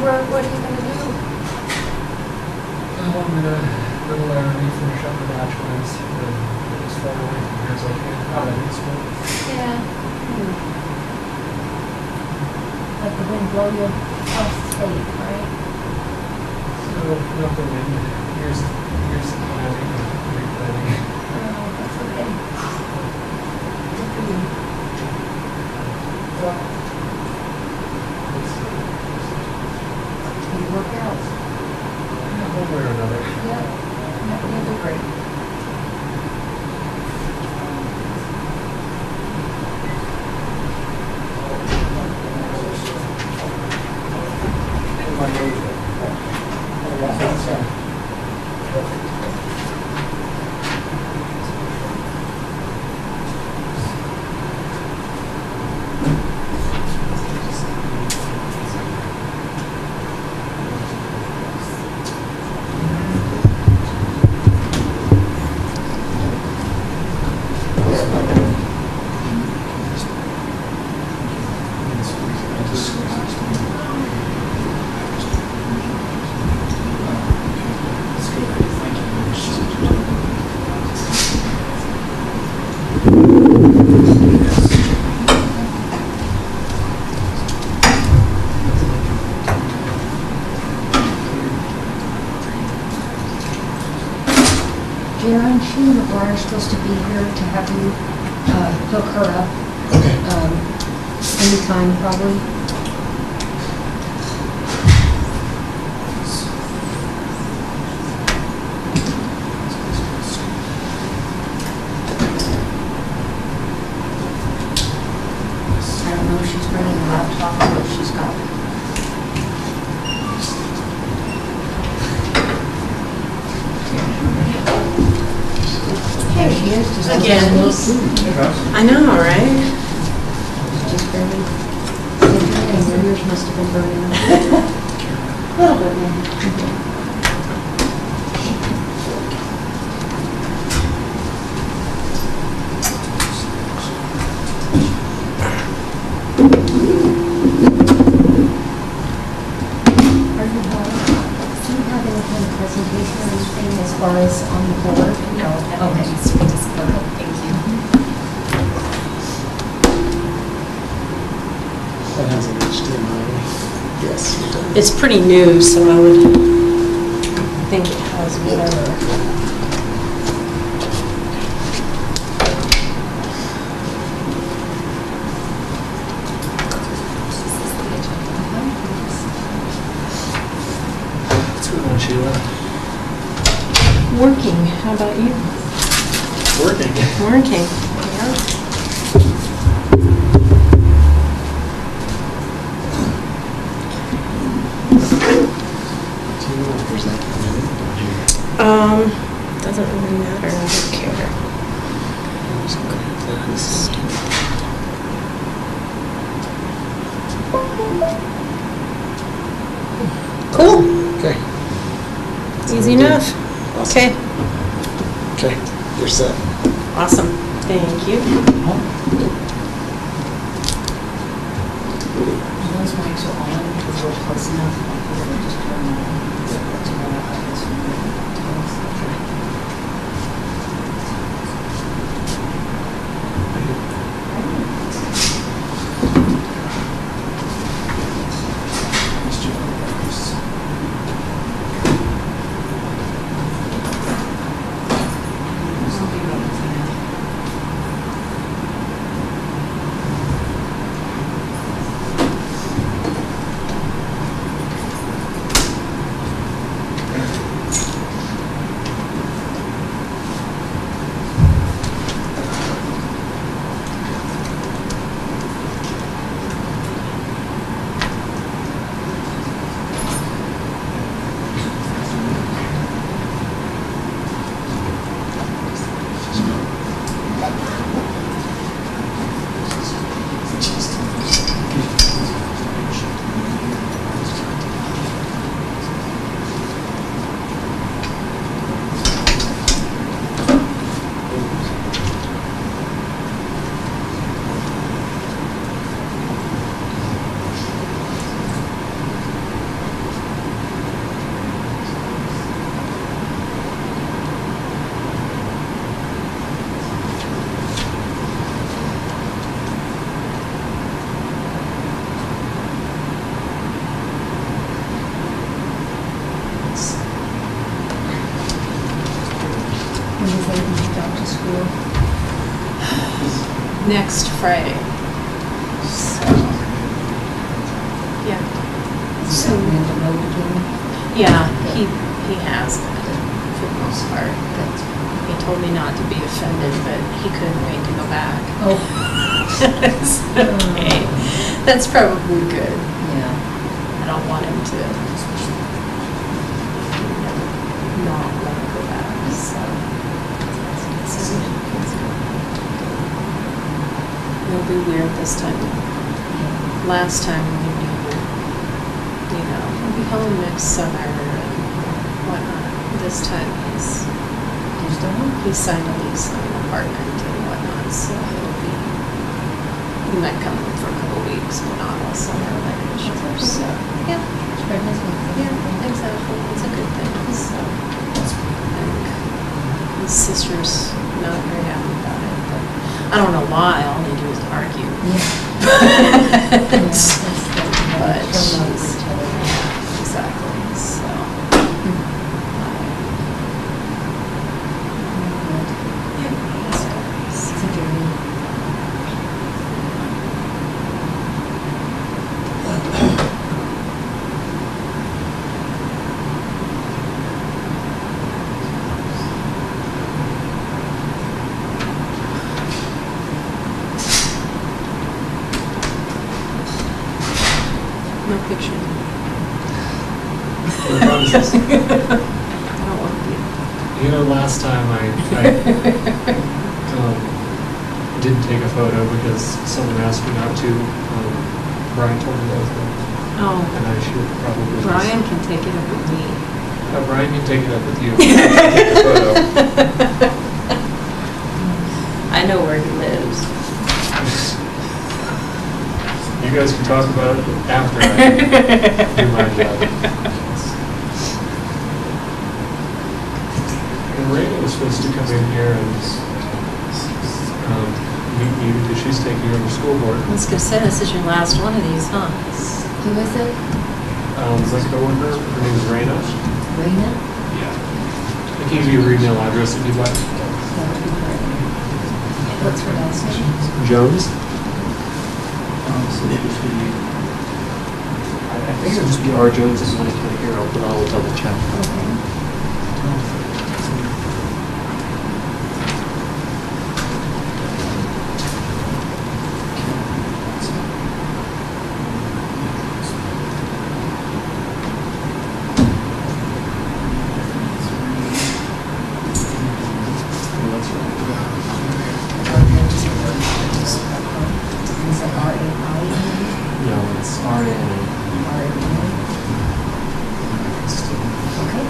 what are you going to do? I'm gonna go finish up the batch plans and get as far away from here as I can out of school. Yeah. Let the wind blow you off state, right? So not the wind. Here's the planning and replanning. Oh, that's okay. Good for you. You work out. One way or another. Yeah. You'll do great. Sharon, she and LeBron are supposed to be here to have you hook her up. Okay. Anytime, probably. I don't know if she's bringing a laptop or what she's got. There she is. Just Again. Again. I know, right? Just barely. And your ears must have been burning. A little bit more. Are you do you have any kind of presentation or anything as far as on the board? No, Okay. Thank you. That has an HDMI. Yes, it does. It's pretty new, so I would think it has whatever. What's going on, Sheila? Working, how about you? Working. Working, yeah. Do you know if there's like a minute? Doesn't really matter, I don't care. I'm just gonna grab this. Cool, Okay. easy enough. Okay, Okay, you're set. awesome, thank you. Those mics are on because we're close enough. We'll just turn them on. to? Next Friday. So, yeah. Is that in the road again? Yeah, he has been, for the most part. Good. He told me not to be offended, but he couldn't wait to go back. Oh. Okay. That's probably good. Yeah. I don't want him to not want to go back, so. It'll be weird this time. Last time we knew, he'll be home next summer and whatnot. This time he signed a lease on an apartment and whatnot, so he might come for a couple weeks, but not all summer like I'm sure. So, yeah. Yeah, exactly. It's a good thing. So, and his sister's not very happy about it, but I don't know why. All they do is argue. But she's, yeah, exactly. So, no picture. What promises? I don't want to be. You know, last time I didn't take a photo because someone asked me not to. Brian told me that was wrong. Oh, And I should probably just- Brian can take it up with me. Brian can take it up with you. Take a photo. I know where he lives. You guys can talk about it after I do my job. And Raina was supposed to come in here and meet you because she's taking over school board. I was going to say, this is your last one of these, huh? Who is it? My coworker, her name is Raina. Raina? Yeah. I can give you her email address if you'd like. That would be great. What's her last name? Jones? So it should be, I think it'll just be R. Jones if you want to kind of hear, but I'll double check. Okay. Is it R-A-I? No, it's R-A-N-A. R-A-I? Okay.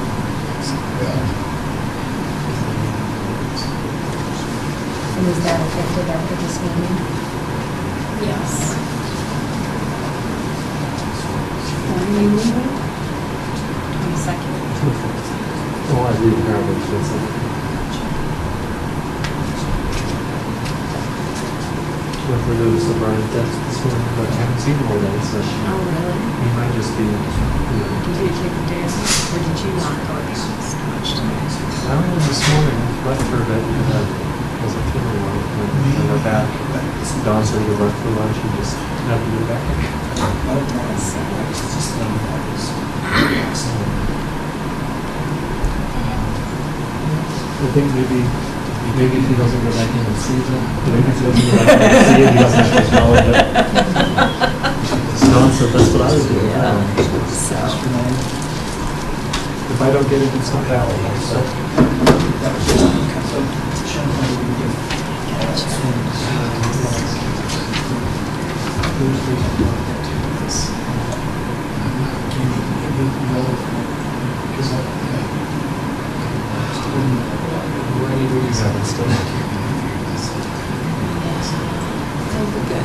And is that effective after this meeting? Yes. When are you leaving? 22nd. Oh, I leave apparently for a second. If we notice the Brian desk this morning, but I haven't seen him all day, so Oh, really? he might just be, Did you take the day off, or did you not go out so much time? I don't know, this morning, left for a bit, and wasn't feeling well, and when I got back, Dawn said we left for lunch, and just happened to be back. I think maybe if he doesn't go back in and sees it, maybe if he doesn't go back in and see it, he doesn't have to acknowledge it. Dawn said that's what I would do. So, If I don't get it, it's not valid, so. What do you have still? it'll be good.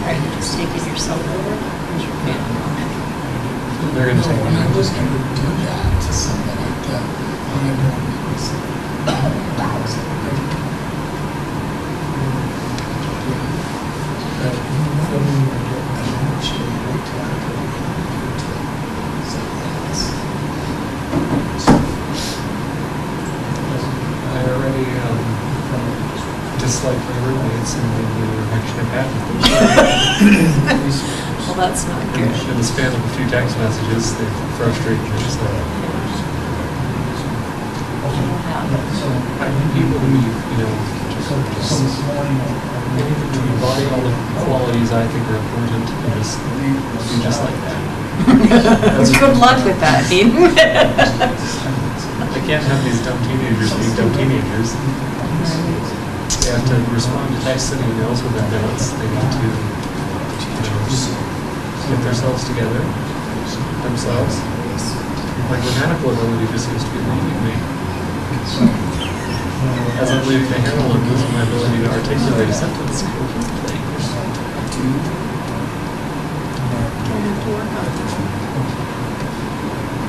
Are you just taking yourself over? Is your family on it? They're gonna take I one. was going to do that to somebody that whenever was but you know, I don't actually wait till I go. roommates and we were actually bad with them. Well, that's not good. In the span of a few text messages, they frustrated me, so. I think people who, just embody all the qualities I think are important and just do just like that. Good luck with that, Dean. I can't have these dumb teenagers being dumb teenagers. They have to respond to texts and emails within minutes. They need to get themselves together themselves. My grammatical ability just seems to be leaving me. As I'm leaving the handle, I'm losing my ability to articulate a sentence coherently. I have to work on it.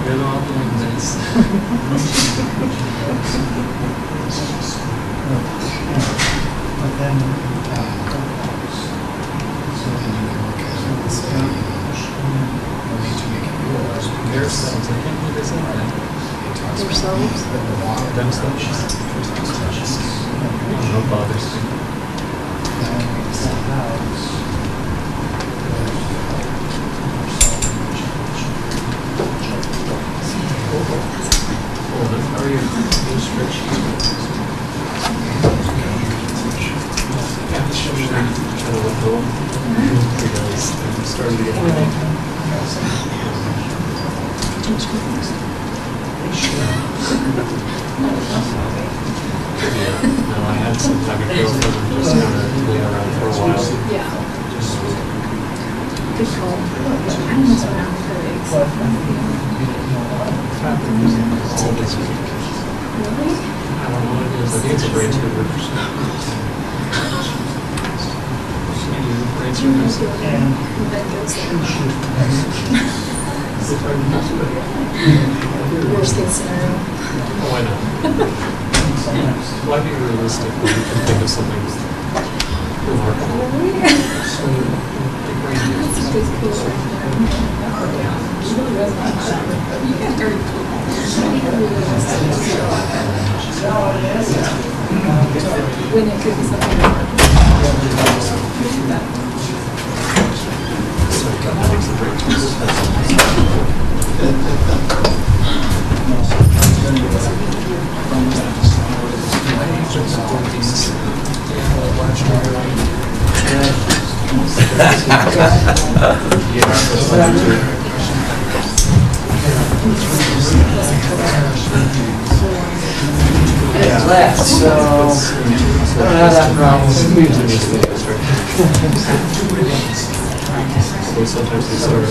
You're the one doing this. Themselves. I can't believe they said that. Themselves? Themselves. No bothers me. How are you? Trying to let go because I started again. Yeah, no, I had some type of girlfriend and just kind of lay around for a while. Yeah. Good call. I don't mess around with headaches. All this week. Really? I don't know what it is. I think it's a brain tumor. Brain tumors. That goes there. Worst case scenario. Oh, I know. Why be realistic when you can think of something remarkable? That's a good cool when it could be something remarkable. So that makes the brain tumors. Left, so I don't have that problem. So sometimes they sort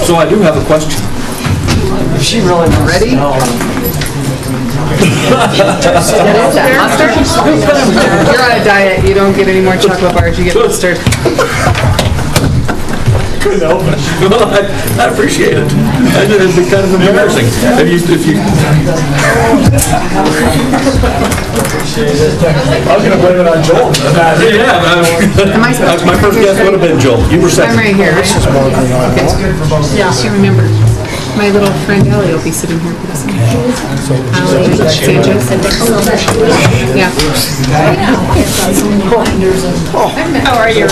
So I do have a question. Is she really ready? You're on a diet. You don't get any more chocolate bars. You get mustard. Couldn't help it. I appreciate it. It'd be kind of embarrassing if you. I was going to blame it on Joel. Yeah, my first guess would have been Joel. You were I'm second. right here. Yeah, she remembered. My little friend Ellie will be sitting here pretty soon. Sanchez. Yeah. How are you?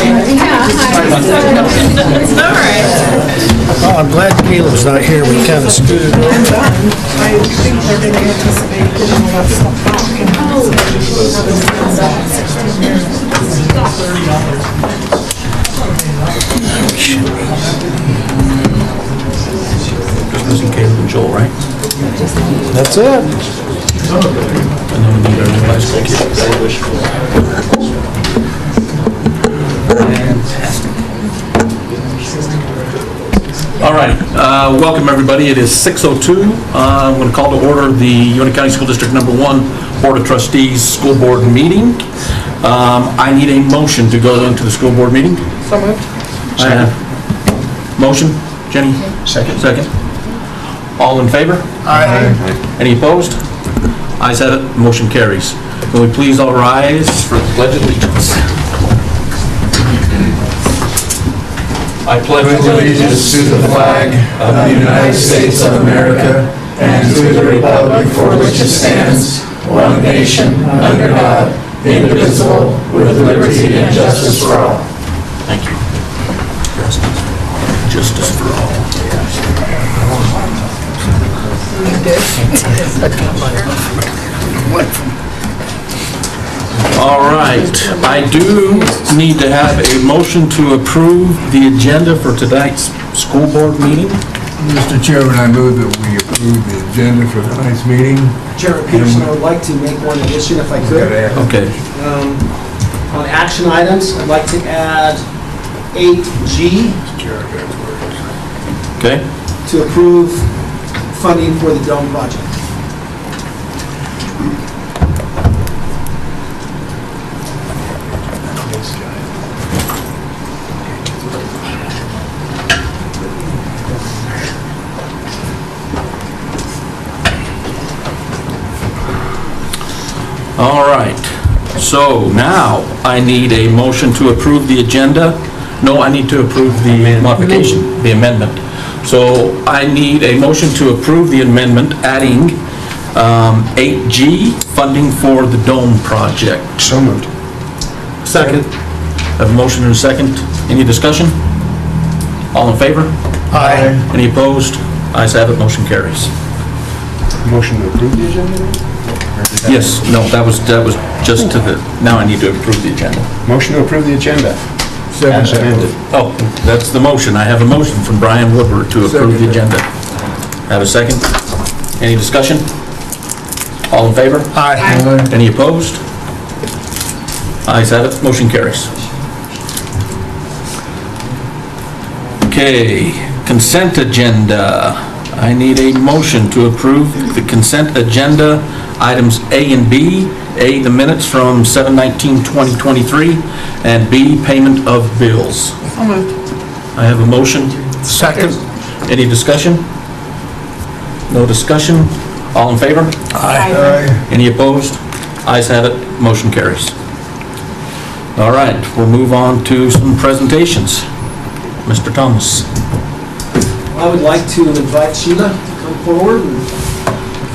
All right. Oh, I'm glad Caleb's not here. We kind of screwed it up. I think they're going to anticipate getting a lot of stuff Just missing Caleb and Joel, right? That's it. And then we need our vice president. All right, welcome everybody. It is 6:02. I'm going to call to order the Uinta County School District Number 1 Board of Trustees School Board meeting. I need a motion to go into the school board meeting. So moved. Motion, Jenny? Second. Second. All in favor? Aye. Any opposed? Ayes have it, motion carries. Will we please all rise for the Pledge of Allegiance? I pledge Allegiance to the flag of the United States of America and to the republic for which it stands, one nation, under God, indivisible, with liberty and justice for all. Thank you. Justice for all. All right, I do need to have a motion to approve the agenda for tonight's school board meeting. Mr. Chairman, I move that we approve the agenda for tonight's meeting. Chairman Peterson, I would like to make one addition if I could. Okay, On action items, I'd like to add 8G okay. to approve funding for the dome project. All right, so now I need a motion to approve the agenda. No, I need to approve the modification, the amendment. So I need a motion to approve the amendment, adding 8G, funding for the dome project. So moved. Second. Have a motion and a second. Any discussion? All in favor? Aye. Any opposed? Ayes have it, motion carries. Motion to approve the agenda? Yes, no, that was just to the, now I need to approve the agenda. Motion to approve the agenda. As amended. Oh, that's the motion. I have a motion from Brian Woodward to approve the agenda. Have a second? Any discussion? All in favor? Aye. Any opposed? Ayes have it, motion carries. Okay, consent agenda. I need a motion to approve the consent agenda, items A and B. A, the minutes from 7/19/2023, and B, payment of bills. So moved. I have a motion. Second. Any discussion? No discussion? All in favor? Aye. Any opposed? Ayes have it, motion carries. All right, we'll move on to some presentations. Mr. Thomas. I would like to invite Sheila to come forward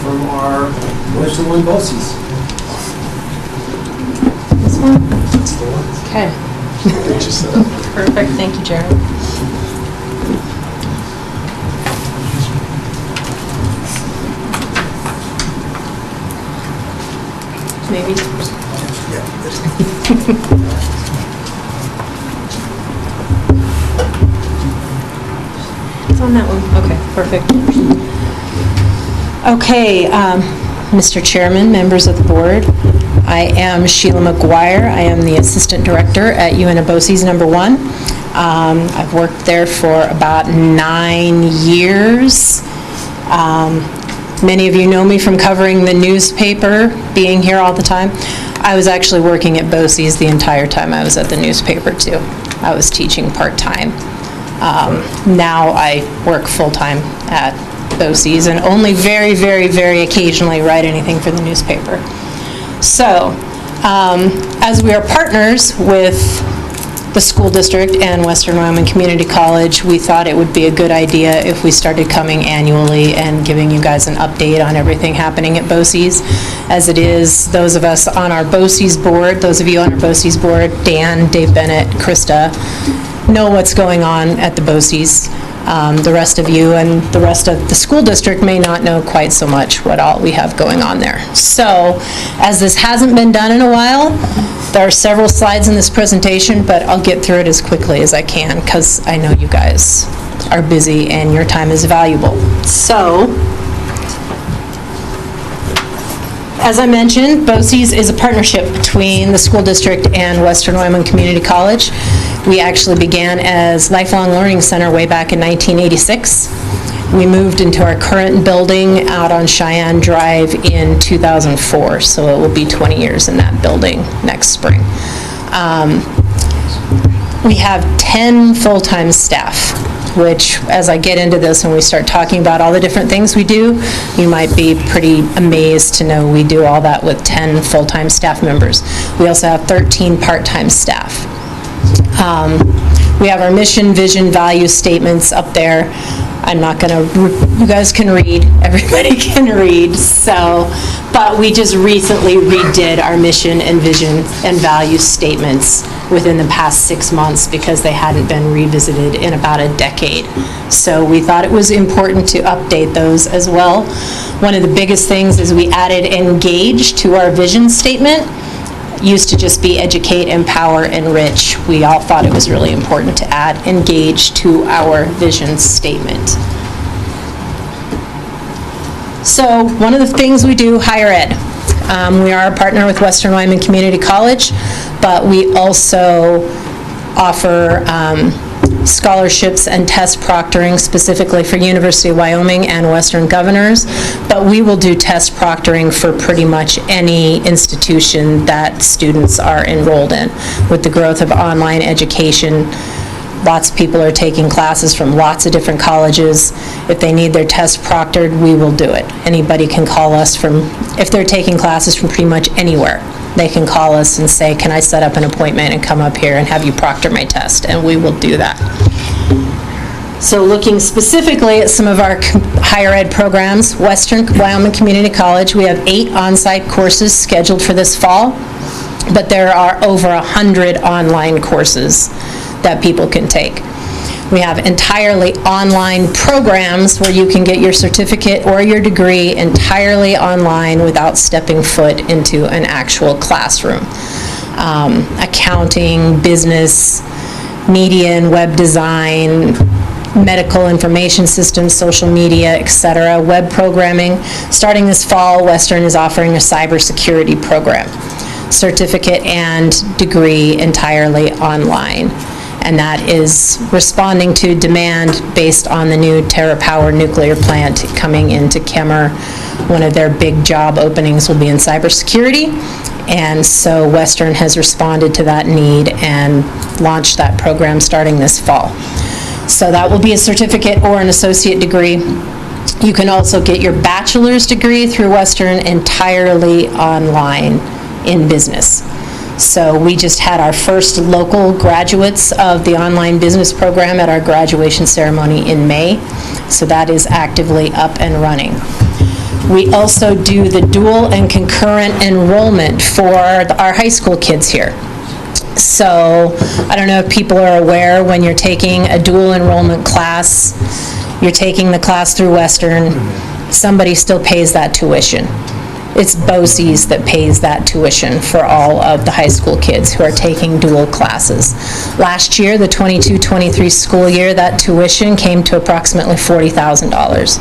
from our Winter One BOCES. This one? Okay. Perfect, thank you, Jared. Maybe? It's on that one, okay, perfect. Okay, Mr. Chairman, members of the board, I am Sheila McGuire. I am the Assistant Director at UNA BOCES Number 1. I've worked there for about 9 years. Many of you know me from covering the newspaper, being here all the time. I was actually working at BOCES the entire time I was at the newspaper, too. I was teaching part-time. Now I work full-time at BOCES and only very, very, very occasionally write anything for the newspaper. So, as we are partners with the school district and Western Wyoming Community College, we thought it would be a good idea if we started coming annually and giving you guys an update on everything happening at BOCES. As it is, those of us on our BOCES board, those of you on our BOCES board, Dan, Dave Bennett, Krista, know what's going on at the BOCES. The rest of you and the rest of the school district may not know quite so much what all we have going on there. So, as this hasn't been done in a while, there are several slides in this presentation, but I'll get through it as quickly as I can because I know you guys are busy and your time is valuable. So, as I mentioned, BOCES is a partnership between the school district and Western Wyoming Community College. We actually began as Lifelong Learning Center way back in 1986. We moved into our current building out on Cheyenne Drive in 2004, so it will be 20 years in that building next spring. We have 10 full-time staff, which, as I get into this and we start talking about all the different things we do, you might be pretty amazed to know we do all that with 10 full-time staff members. We also have 13 part-time staff. We have our mission, vision, value statements up there. I'm not going to, you guys can read, everybody can read, so, but we just recently redid our mission and vision and value statements within the past 6 months because they hadn't been revisited in about a decade. So we thought it was important to update those as well. One of the biggest things is we added engage to our vision statement. Used to just be educate, empower, enrich. We all thought it was really important to add engage to our vision statement. So one of the things we do, higher ed. We are a partner with Western Wyoming Community College, but we also offer scholarships and test proctoring specifically for University of Wyoming and Western Governors, but we will do test proctoring for pretty much any institution that students are enrolled in. With the growth of online education, lots of people are taking classes from lots of different colleges. If they need their test proctored, we will do it. Anybody can call us from, if they're taking classes from pretty much anywhere, they can call us and say, can I set up an appointment and come up here and have you proctor my test? And we will do that. So looking specifically at some of our higher ed programs, Western Wyoming Community College, we have 8 on-site courses scheduled for this fall, but there are over 100 online courses that people can take. We have entirely online programs where you can get your certificate or your degree entirely online without stepping foot into an actual classroom. Accounting, business, media and web design, medical information systems, social media, etc., web programming. Starting this fall, Western is offering a cybersecurity program, certificate and degree entirely online. And that is responding to demand based on the new TerraPower nuclear plant coming into Kemmer. One of their big job openings will be in cybersecurity, and so Western has responded to that need and launched that program starting this fall. So that will be a certificate or an associate degree. You can also get your bachelor's degree through Western entirely online in business. So we just had our first local graduates of the online business program at our graduation ceremony in May. So that is actively up and running. We also do the dual and concurrent enrollment for our high school kids here. So I don't know if people are aware, when you're taking a dual enrollment class, you're taking the class through Western, somebody still pays that tuition. It's BOCES that pays that tuition for all of the high school kids who are taking dual classes. Last year, the 22-23 school year, that tuition came to approximately $40,000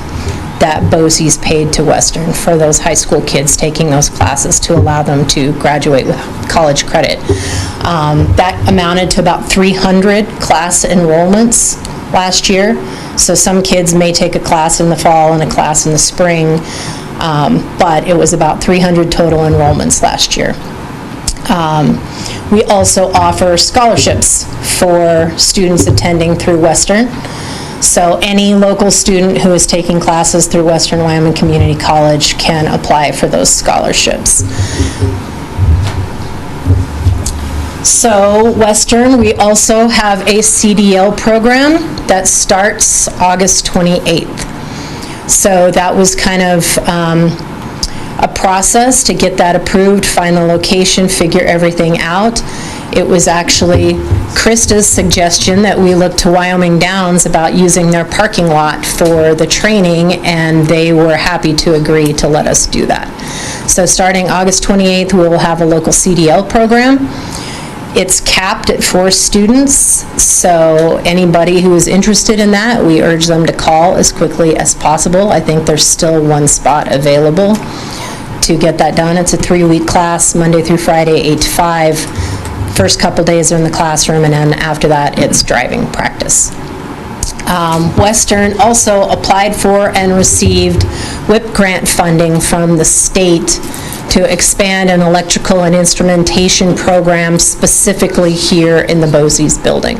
that BOCES paid to Western for those high school kids taking those classes to allow them to graduate with college credit. That amounted to about 300 class enrollments last year. So some kids may take a class in the fall and a class in the spring. But it was about 300 total enrollments last year. We also offer scholarships for students attending through Western. So any local student who is taking classes through Western Wyoming Community College can apply for those scholarships. So Western, we also have a CDL program that starts August 28th. So that was kind of a process to get that approved, find the location, figure everything out. It was actually Krista's suggestion that we look to Wyoming Downs about using their parking lot for the training, and they were happy to agree to let us do that. So starting August 28th, we will have a local CDL program. It's capped at 4 students, so anybody who is interested in that, we urge them to call as quickly as possible. I think there's still 1 spot available to get that done. It's a 3-week class, Monday through Friday, 8 to 5. First couple days are in the classroom, and then after that, it's driving practice. Western also applied for and received WIP grant funding from the state to expand an electrical and instrumentation program specifically here in the Bosse's building.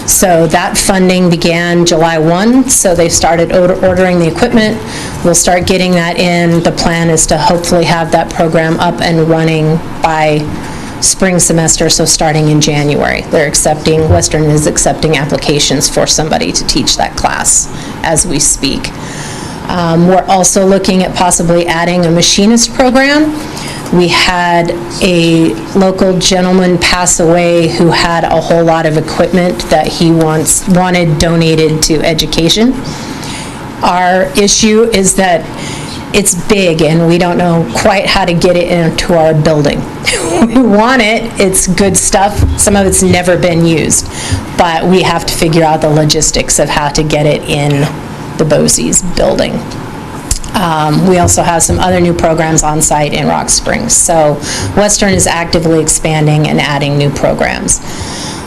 So that funding began July 1, so they started ordering the equipment. We'll start getting that in. The plan is to hopefully have that program up and running by spring semester, so starting in January. Western is accepting applications for somebody to teach that class as we speak. We're also looking at possibly adding a machinist program. We had a local gentleman pass away who had a whole lot of equipment that he wanted donated to education. Our issue is that it's big and we don't know quite how to get it into our building. We want it, it's good stuff, some of it's never been used, but we have to figure out the logistics of how to get it in the Bosse's building. We also have some other new programs on site in Rock Springs. So Western is actively expanding and adding new programs.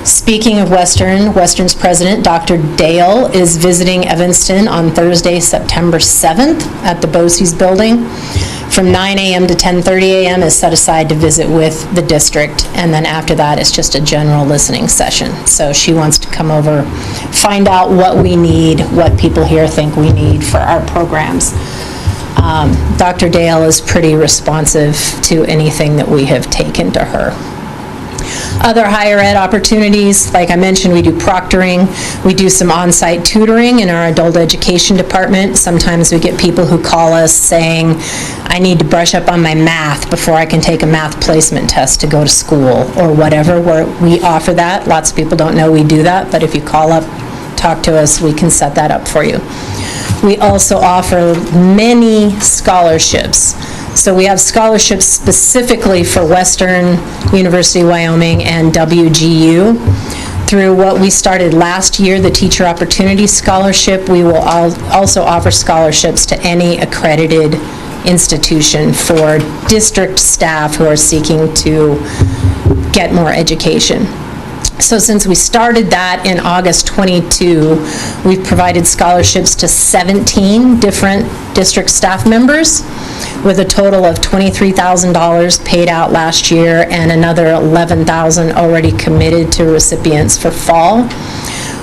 Speaking of Western's president, Dr. Dale, is visiting Evanston on Thursday, September 7th at the Bosse's building. From 9 a.m. to 10:30 a.m. is set aside to visit with the district, and then after that, it's just a general listening session. So she wants to come over, find out what we need, what people here think we need for our programs. Dr. Dale is pretty responsive to anything that we have taken to her. Other higher ed opportunities, like I mentioned, we do proctoring. We do some on-site tutoring in our adult education department. Sometimes we get people who call us saying, I need to brush up on my math before I can take a math placement test to go to school, or whatever, where we offer that. Lots of people don't know we do that, but if you call up, talk to us, we can set that up for you. We also offer many scholarships. So we have scholarships specifically for Western University Wyoming and WGU. Through what we started last year, the Teacher Opportunity Scholarship, we will also offer scholarships to any accredited institution for district staff who are seeking to get more education. So since we started that in August 22, we've provided scholarships to 17 different district staff members with a total of $23,000 paid out last year and another $11,000 already committed to recipients for fall.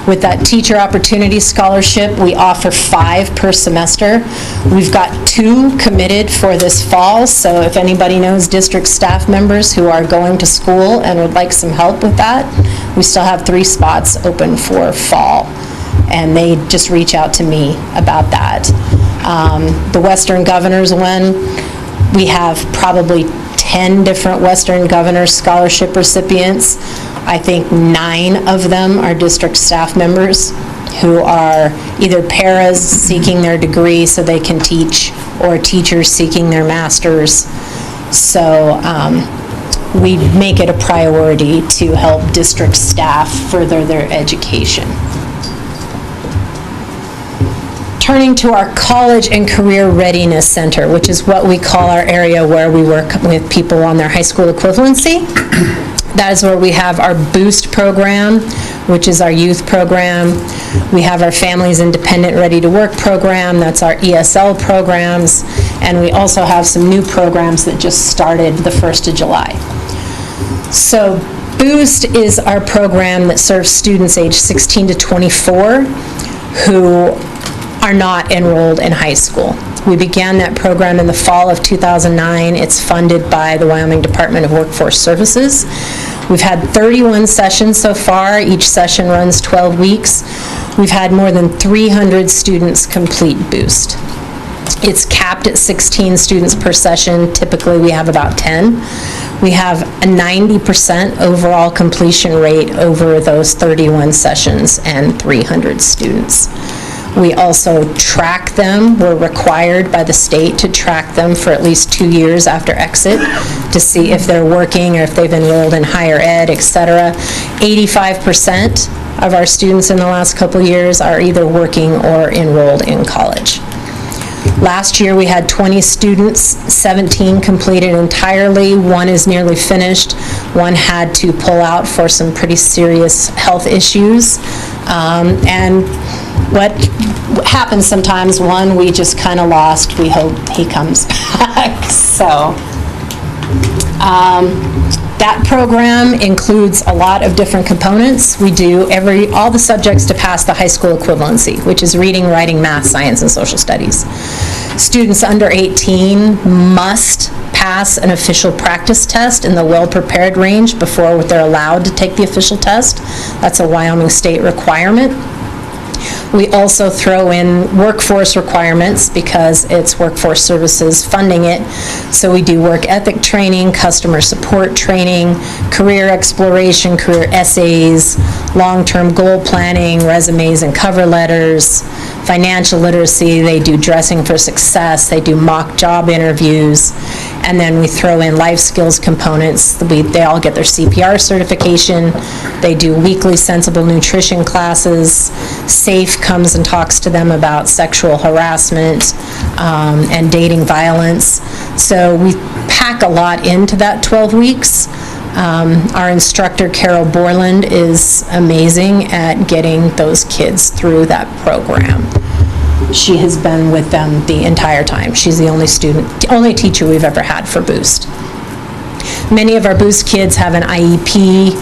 With that Teacher Opportunity Scholarship, we offer 5 per semester. We've got 2 committed for this fall, so if anybody knows district staff members who are going to school and would like some help with that, we still have 3 spots open for fall, and they just reach out to me about that. The Western Governors one, we have probably 10 different Western Governors Scholarship recipients. I think 9 of them are district staff members who are either paras seeking their degree so they can teach, or teachers seeking their masters. So we make it a priority to help district staff further their education. Turning to our College and Career Readiness Center, which is what we call our area where we work with people on their high school equivalency. That is where we have our BOOST program, which is our youth program. We have our Families Independent Ready to Work program, that's our ESL programs, and we also have some new programs that just started the 1st of July. So BOOST is our program that serves students age 16 to 24 who are not enrolled in high school. We began that program in the fall of 2009. It's funded by the Wyoming Department of Workforce Services. We've had 31 sessions so far. Each session runs 12 weeks. We've had more than 300 students complete BOOST. It's capped at 16 students per session. Typically, we have about 10. We have a 90% overall completion rate over those 31 sessions and 300 students. We also track them. We're required by the state to track them for at least 2 years after exit to see if they're working or if they've enrolled in higher ed, etc. 85% of our students in the last couple years are either working or enrolled in college. Last year, we had 20 students, 17 completed entirely, one is nearly finished, one had to pull out for some pretty serious health issues. And what happens sometimes, one we just kind of lost, we hope he comes back. So that program includes a lot of different components. We do all the subjects to pass the high school equivalency, which is reading, writing, math, science, and social studies. Students under 18 must pass an official practice test in the well-prepared range before they're allowed to take the official test. That's a Wyoming state requirement. We also throw in workforce requirements because it's Workforce Services funding it. So we do work ethic training, customer support training, career exploration, career essays, long-term goal planning, resumes and cover letters, financial literacy. They do dressing for success. They do mock job interviews. And then we throw in life skills components. They all get their CPR certification. They do weekly sensible nutrition classes. SAFE comes and talks to them about sexual harassment and dating violence. So we pack a lot into that 12 weeks. Our instructor, Carol Borland, is amazing at getting those kids through that program. She has been with them the entire time. She's the only teacher we've ever had for Boost. Many of our Boost kids have an IEP,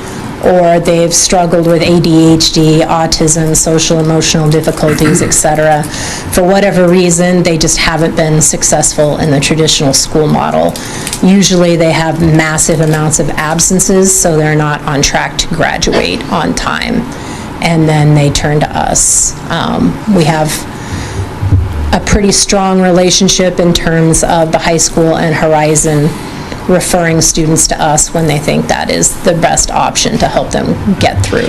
or they've struggled with ADHD, autism, social emotional difficulties, etc. For whatever reason, they just haven't been successful in the traditional school model. Usually they have massive amounts of absences, so they're not on track to graduate on time. And then they turn to us. We have a pretty strong relationship in terms of the high school and Horizon referring students to us when they think that is the best option to help them get through.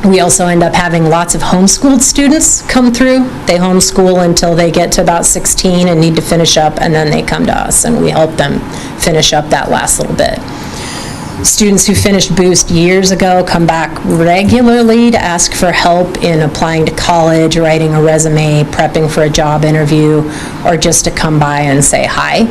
We also end up having lots of homeschooled students come through. They homeschool until they get to about 16 and need to finish up, and then they come to us and we help them finish up that last little bit. Students who finished Boost years ago come back regularly to ask for help in applying to college, writing a resume, prepping for a job interview, or just to come by and say hi.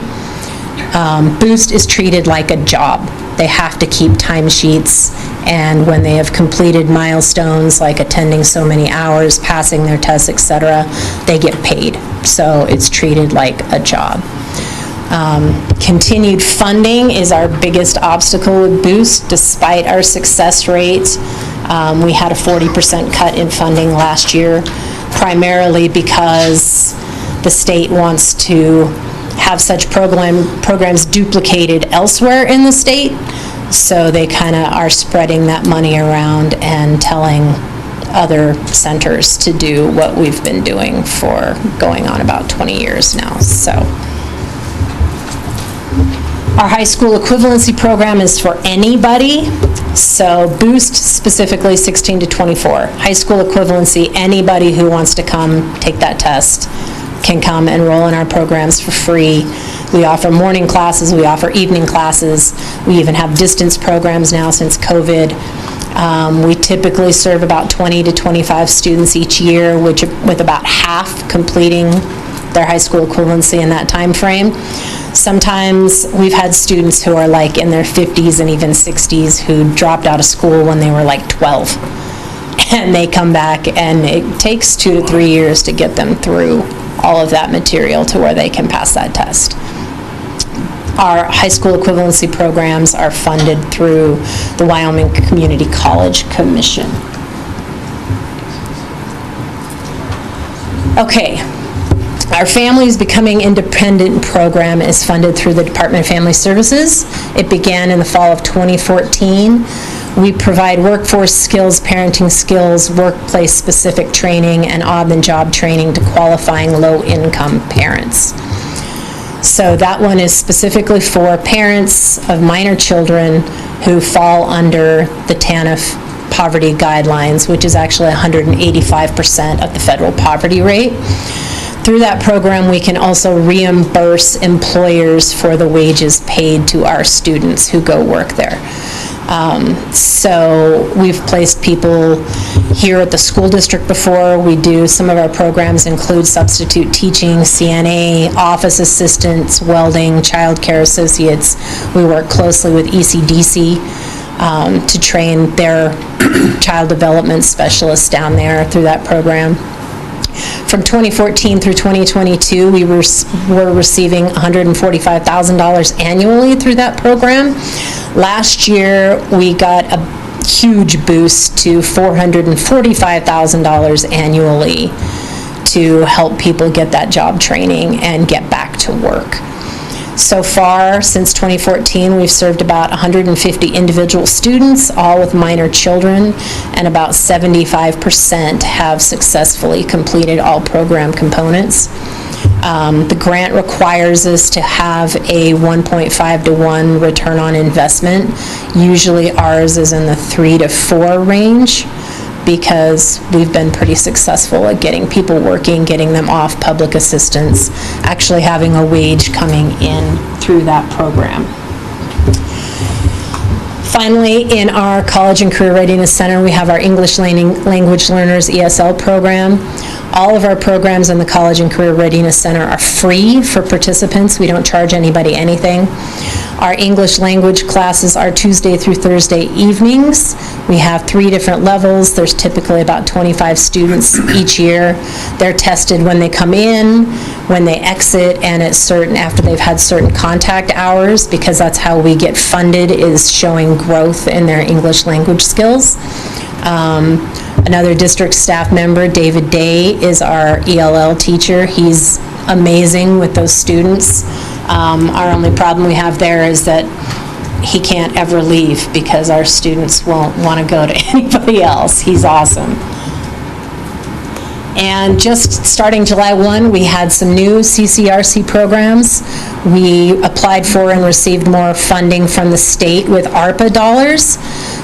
Boost is treated like a job. They have to keep timesheets, and when they have completed milestones like attending so many hours, passing their tests, etc., they get paid. So it's treated like a job. Continued funding is our biggest obstacle with Boost. Despite our success rate, we had a 40% cut in funding last year, primarily because the state wants to have such programs duplicated elsewhere in the state, so they kind of are spreading that money around and telling other centers to do what we've been doing for going on about 20 years now. So our high school equivalency program is for anybody. So Boost specifically 16 to 24. High school equivalency, anybody who wants to come take that test can come enroll in our programs for free. We offer morning classes, we offer evening classes. We even have distance programs now since COVID. We typically serve about 20 to 25 students each year, with about half completing their high school equivalency in that time frame. Sometimes we've had students who are like in their 50s and even 60s who dropped out of school when they were like 12. And they come back, and it takes 2 to 3 years to get them through all of that material to where they can pass that test. Our high school equivalency programs are funded through the Wyoming Community College Commission. Okay. Our Families Becoming Independent program is funded through the Department of Family Services. It began in the fall of 2014. We provide workforce skills, parenting skills, workplace-specific training, and on-the-job training to qualifying low-income parents. So that one is specifically for parents of minor children who fall under the TANF poverty guidelines, which is actually 185% of the federal poverty rate. Through that program, we can also reimburse employers for the wages paid to our students who go work there. So we've placed people here at the school district before. We do, some of our programs include substitute teaching, CNA, office assistants, welding, childcare associates. We work closely with ECDC to train their child development specialists down there through that program. From 2014 through 2022, we were receiving $145,000 annually through that program. Last year, we got a huge boost to $445,000 annually to help people get that job training and get back to work. So far, since 2014, we've served about 150 individual students, all with minor children, and about 75% have successfully completed all program components. The grant requires us to have a 1.5 to 1 return on investment. Usually ours is in the 3 to 4 range, because we've been pretty successful at getting people working, getting them off public assistance, actually having a wage coming in through that program. Finally, in our College and Career Readiness Center, we have our English Language Learners ESL program. All of our programs in the College and Career Readiness Center are free for participants. We don't charge anybody anything. Our English language classes are Tuesday through Thursday evenings. We have 3 different levels. There's typically about 25 students each year. They're tested when they come in, when they exit, and after they've had certain contact hours, because that's how we get funded, is showing growth in their English language skills. Another district staff member, David Day, is our ELL teacher. He's amazing with those students. Our only problem we have there is that he can't ever leave because our students won't want to go to anybody else. He's awesome. And just starting July 1, we had some new CCRC programs. We applied for and received more funding from the state with ARPA dollars.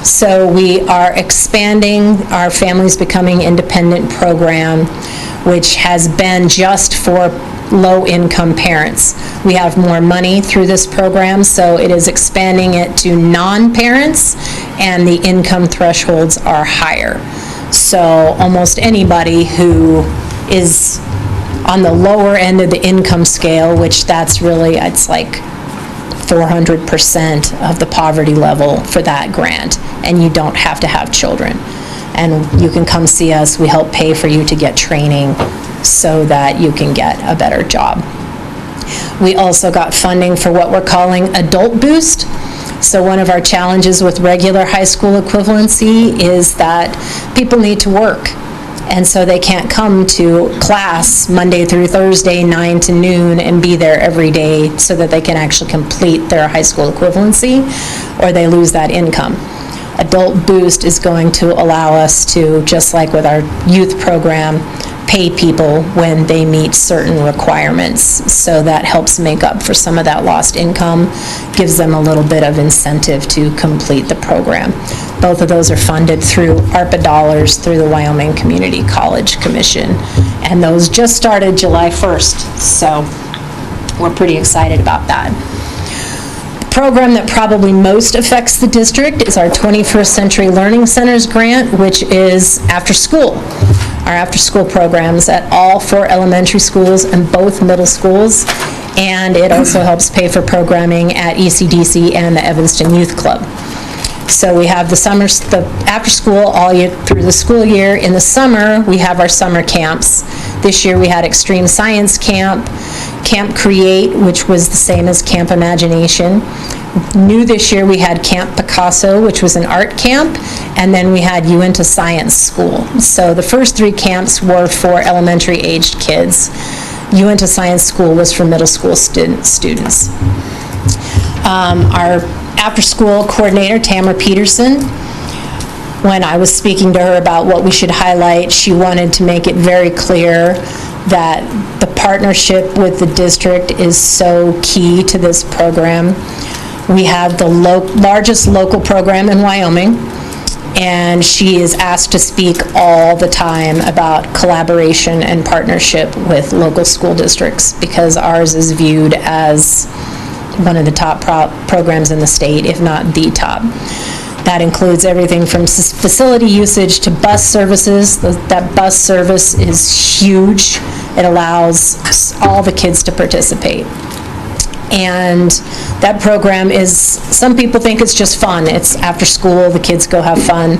So we are expanding our Families Becoming Independent program, which has been just for low-income parents. We have more money through this program, so it is expanding it to non-parents, and the income thresholds are higher. So almost anybody who is on the lower end of the income scale, which that's really, it's like 400% of the poverty level for that grant, and you don't have to have children. And you can come see us. We help pay for you to get training so that you can get a better job. We also got funding for what we're calling Adult Boost. So one of our challenges with regular high school equivalency is that people need to work. And so they can't come to class Monday through Thursday, 9 to noon, and be there every day so that they can actually complete their high school equivalency, or they lose that income. Adult Boost is going to allow us to, just like with our youth program, pay people when they meet certain requirements. So that helps make up for some of that lost income, gives them a little bit of incentive to complete the program. Both of those are funded through ARPA dollars through the Wyoming Community College Commission. And those just started July 1st, so we're pretty excited about that. The program that probably most affects the district is our 21st Century Learning Centers grant, which is after school. Our after-school programs at all 4 elementary schools and both middle schools, and it also helps pay for programming at ECDC and the Evanston Youth Club. So we have the after school all year through the school year. In the summer, we have our summer camps. This year we had Extreme Science Camp, Camp Create, which was the same as Camp Imagination. New this year, we had Camp Picasso, which was an art camp, and then we had Uinta Science School. So the first 3 camps were for elementary-aged kids. Uinta Science School was for middle school students. Our after-school coordinator, Tamara Peterson, when I was speaking to her about what we should highlight, she wanted to make it very clear that the partnership with the district is so key to this program. We have the largest local program in Wyoming, and she is asked to speak all the time about collaboration and partnership with local school districts, because ours is viewed as one of the top programs in the state, if not the top. That includes everything from facility usage to bus services. That bus service is huge. It allows all the kids to participate. And that program is, some people think it's just fun. It's after school, the kids go have fun.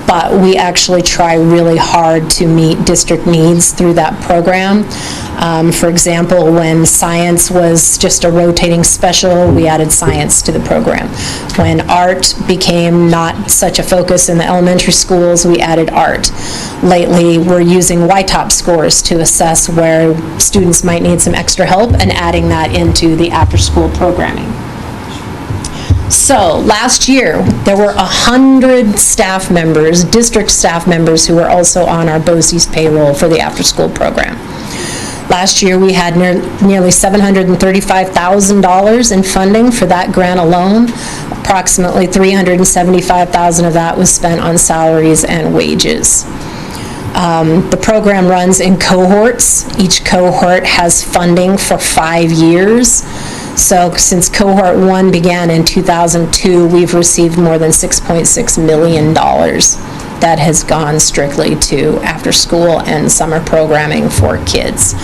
But we actually try really hard to meet district needs through that program. For example, when science was just a rotating special, we added science to the program. When art became not such a focus in the elementary schools, we added art. Lately, we're using YTOP scores to assess where students might need some extra help and adding that into the after-school programming. So, last year, there were 100 staff members, district staff members, who were also on our BOCES payroll for the after-school program. Last year, we had nearly $735,000 in funding for that grant alone. Approximately $375,000 of that was spent on salaries and wages. The program runs in cohorts. Each cohort has funding for 5 years. So since cohort 1 began in 2002, we've received more than $6.6 million that has gone strictly to after-school and summer programming for kids.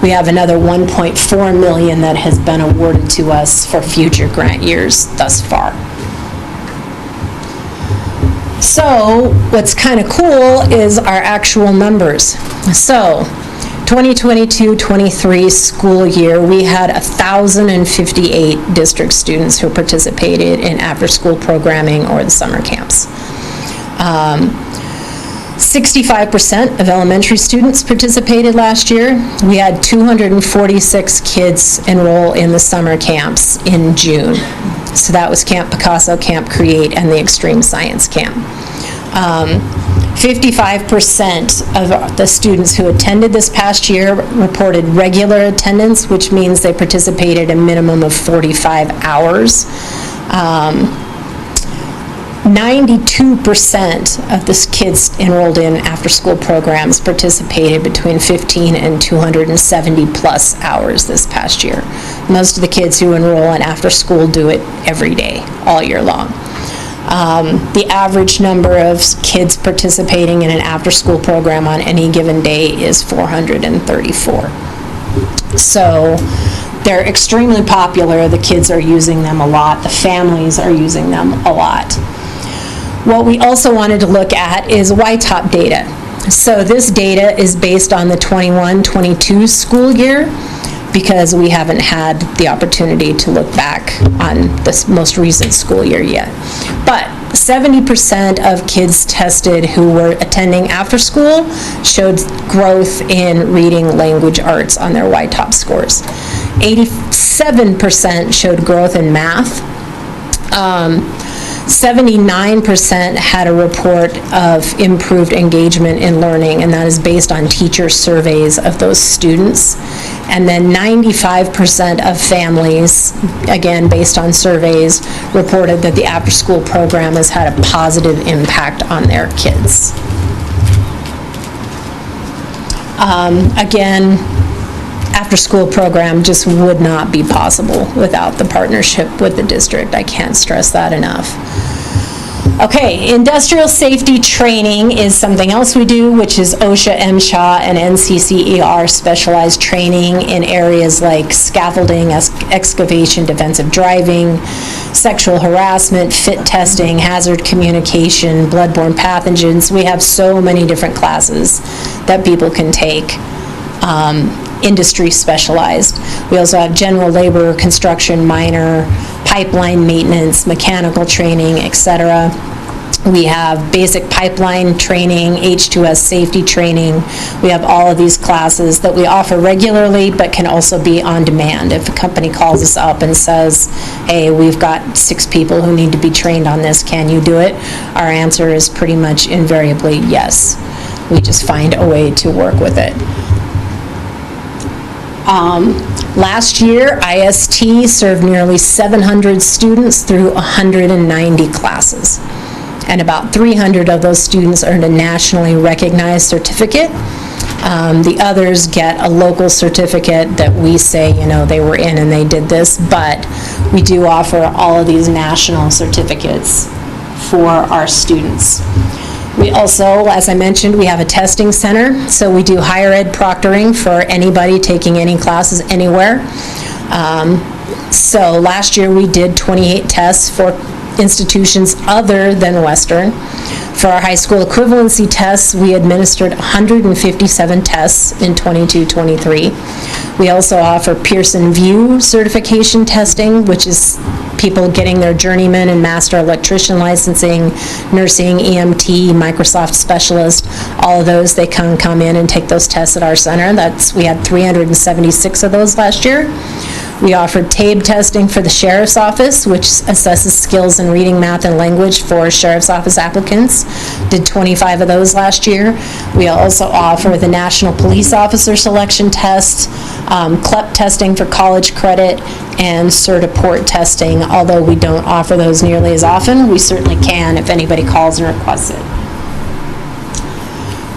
We have another $1.4 million that has been awarded to us for future grant years thus far. So what's kind of cool is our actual numbers. So 2022-23 school year, we had 1,058 district students who participated in after-school programming or the summer camps. 65% of elementary students participated last year. We had 246 kids enroll in the summer camps in June. So that was Camp Picasso, Camp Create, and the Extreme Science Camp. 55% of the students who attended this past year reported regular attendance, which means they participated a minimum of 45 hours. 92% of the kids enrolled in after-school programs participated between 15 and 270 plus hours this past year. Most of the kids who enroll in after-school do it every day, all year long. The average number of kids participating in an after-school program on any given day is 434. So they're extremely popular. The kids are using them a lot. The families are using them a lot. What we also wanted to look at is YTOP data. So this data is based on the 21-22 school year because we haven't had the opportunity to look back on this most recent school year yet. But 70% of kids tested who were attending after school showed growth in reading language arts on their YTOP scores. 87% showed growth in math. 79% had a report of improved engagement in learning, and that is based on teacher surveys of those students. And then 95% of families, again based on surveys, reported that the after-school program has had a positive impact on their kids. Again, after-school program just would not be possible without the partnership with the district. I can't stress that enough. Okay, industrial safety training is something else we do, which is OSHA, MSHA, and NCCER specialized training in areas like scaffolding, excavation, defensive driving, sexual harassment, fit testing, hazard communication, bloodborne pathogens. We have so many different classes that people can take. Industry specialized. We also have general labor, construction, minor, pipeline maintenance, mechanical training, etc. We have basic pipeline training, H2S safety training. We have all of these classes that we offer regularly but can also be on demand. If a company calls us up and says, hey, we've got 6 people who need to be trained on this, can you do it? Our answer is pretty much invariably yes. We just find a way to work with it. Last year, IST served nearly 700 students through 190 classes. And about 300 of those students earned a nationally recognized certificate. The others get a local certificate that we say, you know, they were in and they did this, but we do offer all of these national certificates for our students. We also, as I mentioned, we have a testing center, so we do higher ed proctoring for anybody taking any classes anywhere. So last year we did 28 tests for institutions other than Western. For our high school equivalency tests, we administered 157 tests in 22-23. We also offer Pearson VUE certification testing, which is people getting their journeyman and master electrician licensing, nursing, EMT, Microsoft specialist, all of those, they can come in and take those tests at our center. We had 376 of those last year. We offered TABE testing for the Sheriff's Office, which assesses skills in reading, math, and language for Sheriff's Office applicants. Did 25 of those last year. We also offer the National Police Officer Selection Test, CLEP testing for college credit, and Certiport testing. Although we don't offer those nearly as often, we certainly can if anybody calls and requests it.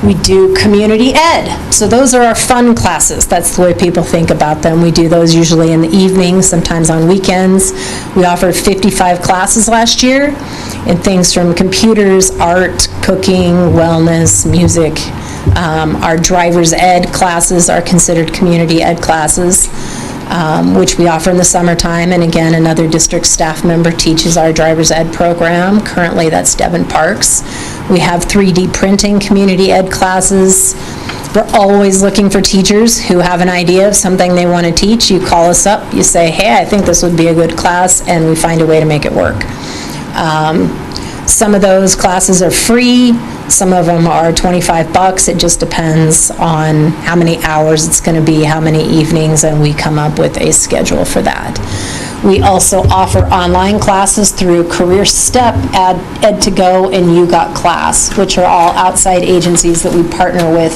We do community ed. So those are our fun classes. That's the way people think about them. We do those usually in the evenings, sometimes on weekends. We offered 55 classes last year in things from computers, art, cooking, wellness, music. Our driver's ed classes are considered community ed classes, which we offer in the summertime. And again, another district staff member teaches our driver's ed program. Currently, that's Devin Parks. We have 3D printing community ed classes. We're always looking for teachers who have an idea of something they want to teach. You call us up, you say, hey, I think this would be a good class, and we find a way to make it work. Some of those classes are free. Some of them are $25. It just depends on how many hours it's going to be, how many evenings, and we come up with a schedule for that. We also offer online classes through Career Step, Ed2Go, and You Got Class, which are all outside agencies that we partner with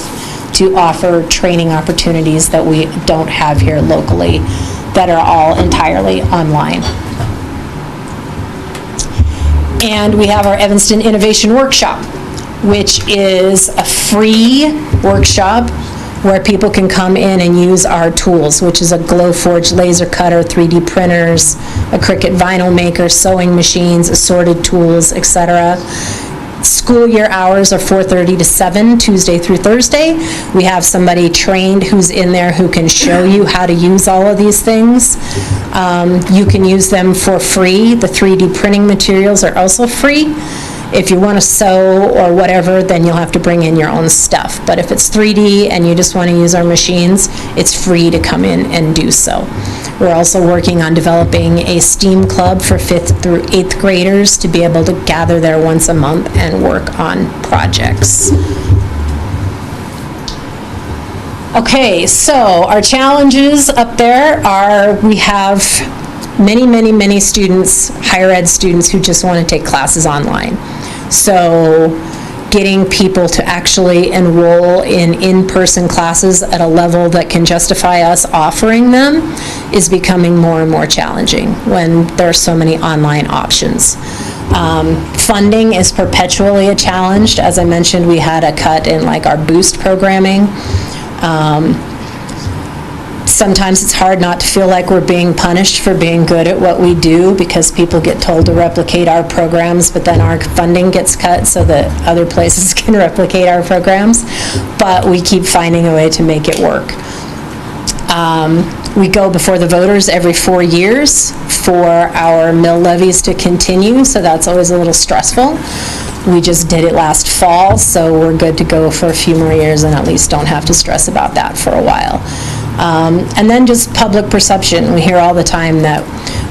to offer training opportunities that we don't have here locally, that are all entirely online. And we have our Evanston Innovation Workshop, which is a free workshop where people can come in and use our tools, which is a Glowforge laser cutter, 3D printers, a Cricut vinyl maker, sewing machines, assorted tools, etc. School year hours are 4:30 to 7, Tuesday through Thursday. We have somebody trained who's in there who can show you how to use all of these things. You can use them for free. The 3D printing materials are also free. If you want to sew or whatever, then you'll have to bring in your own stuff. But if it's 3D and you just want to use our machines, it's free to come in and do so. We're also working on developing a STEAM club for 5th through 8th graders to be able to gather there once a month and work on projects. Okay, so our challenges up there are we have many students, higher ed students, who just want to take classes online. So getting people to actually enroll in in-person classes at a level that can justify us offering them is becoming more and more challenging when there are so many online options. Funding is perpetually a challenge. As I mentioned, we had a cut in like our boost programming. Sometimes it's hard not to feel like we're being punished for being good at what we do because people get told to replicate our programs, but then our funding gets cut so that other places can replicate our programs. But we keep finding a way to make it work. We go before the voters every 4 years for our mill levies to continue, so that's always a little stressful. We just did it last fall, so we're good to go for a few more years and at least don't have to stress about that for a while. And then just public perception. We hear all the time that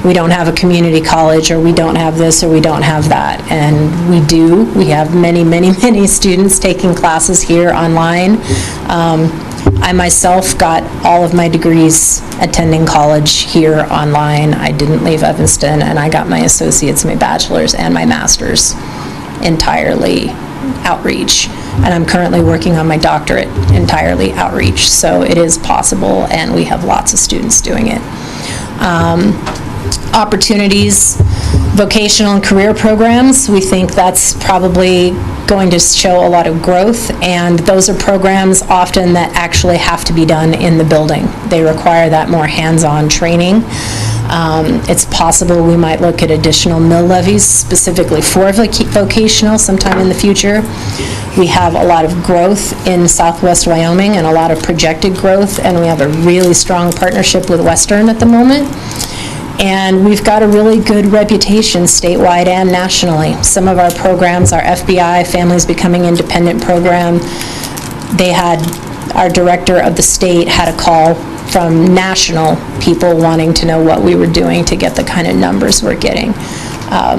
we don't have a community college, or we don't have this, or we don't have that. And we do. We have many students taking classes here online. I myself got all of my degrees attending college here online. I didn't leave Evanston, and I got my associates, my bachelor's, and my master's entirely outreach. And I'm currently working on my doctorate entirely outreach. So it is possible, and we have lots of students doing it. Opportunities, vocational and career programs, we think that's probably going to show a lot of growth, and those are programs often that actually have to be done in the building. They require that more hands-on training. It's possible we might look at additional mill levies specifically for vocational sometime in the future. We have a lot of growth in Southwest Wyoming and a lot of projected growth, and we have a really strong partnership with Western at the moment. And we've got a really good reputation statewide and nationally. Some of our programs, our FBI, Families Becoming Independent program, our director of the state had a call from national people wanting to know what we were doing to get the kind of numbers we're getting.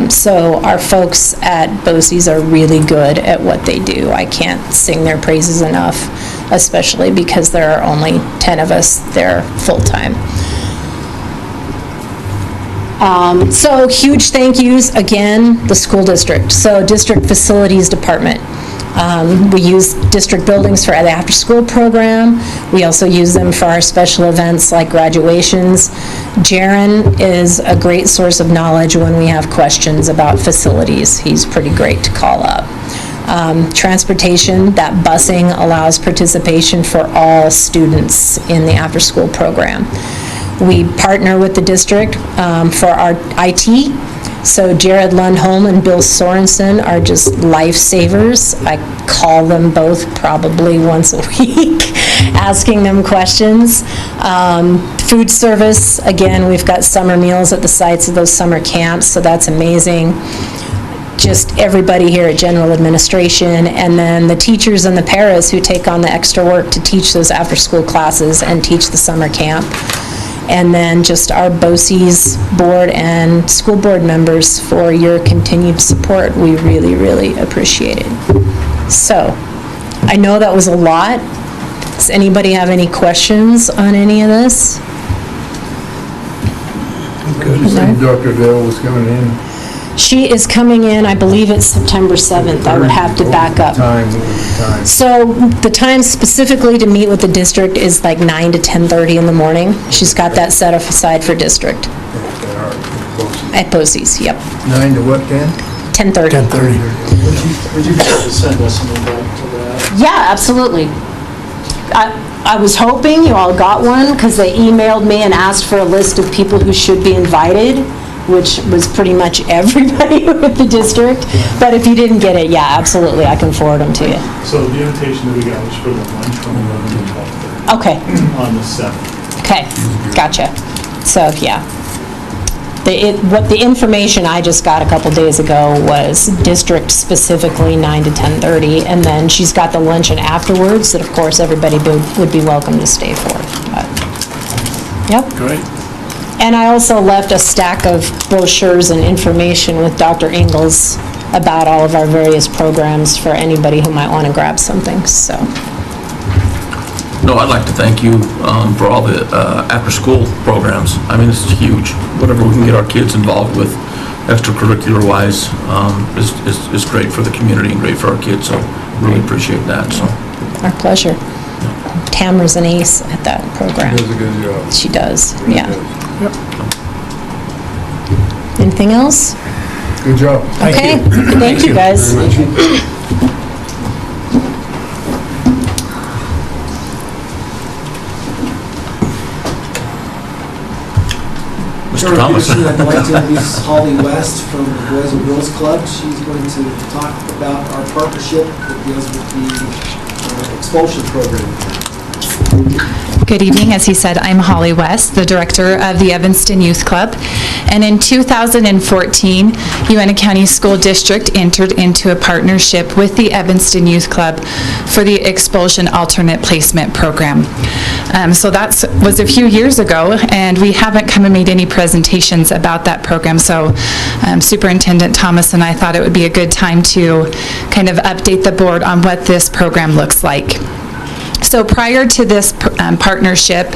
So our folks at BOCES are really good at what they do. I can't sing their praises enough, especially because there are only 10 of us there full-time. So huge thank yous, again, the school district. So District Facilities Department. We use district buildings for the after-school program. We also use them for our special events like graduations. Jaron is a great source of knowledge when we have questions about facilities. He's pretty great to call up. Transportation, that busing allows participation for all students in the after-school program. We partner with the district for our IT. So Jared Lundholm and Bill Sorensen are just lifesavers. I call them both probably once a week, asking them questions. Food service, again, we've got summer meals at the sites of those summer camps, so that's amazing. Just everybody here at General Administration, and then the teachers and the paras who take on the extra work to teach those after-school classes and teach the summer camp. And then just our BOCES board and school board members for your continued support. We really, really appreciate it. So, I know that was a lot. Does anybody have any questions on any of this? Good. You said Dr. Dale was coming in. She is coming in, I believe it's September 7th. I would have to back up. Time. So the time specifically to meet with the district is like 9 to 10:30 in the morning. She's got that set aside for district. At BOCES, yep. 9 to what, 10? 10:30. 10:30. Would you be able to send us an invite to that? Yeah, absolutely. I was hoping you all got one because they emailed me and asked for a list of people who should be invited, which was pretty much everybody with the district. But if you didn't get it, yeah, absolutely, I can forward them to you. So the invitation that we got was for the lunch from 11 to 12:30 Okay, on the 7th. okay, gotcha. So, yeah. The information I just got a couple days ago was district specifically 9 to 10:30, and then she's got the luncheon afterwards that, of course, everybody would be welcome to stay for. But, yep. Great. And I also left a stack of brochures and information with Dr. Ingalls about all of our various programs for anybody who might want to grab something, so. No, I'd like to thank you for all the after-school programs. I mean, this is huge. Whatever we can get our kids involved with extracurricular-wise is great for the community and great for our kids, so really appreciate that, so. Our pleasure. Tamara's an ace at that program. Does a good job. She does, yeah. Yep. Anything else? Good job. Okay, thank you, guys. Mr. Thomas. I'd like to introduce Holly West from the Boys and Girls Club. She's going to talk about our partnership that deals with the expulsion program. Good evening. As he said, I'm Holly West, the director of the Evanston Youth Club. And in 2014, UNT County School District entered into a partnership with the Evanston Youth Club for the Expulsion Alternate Placement Program. So that was a few years ago, and we haven't come and made any presentations about that program. So Superintendent Thomas and I thought it would be a good time to kind of update the board on what this program looks like. So prior to this partnership,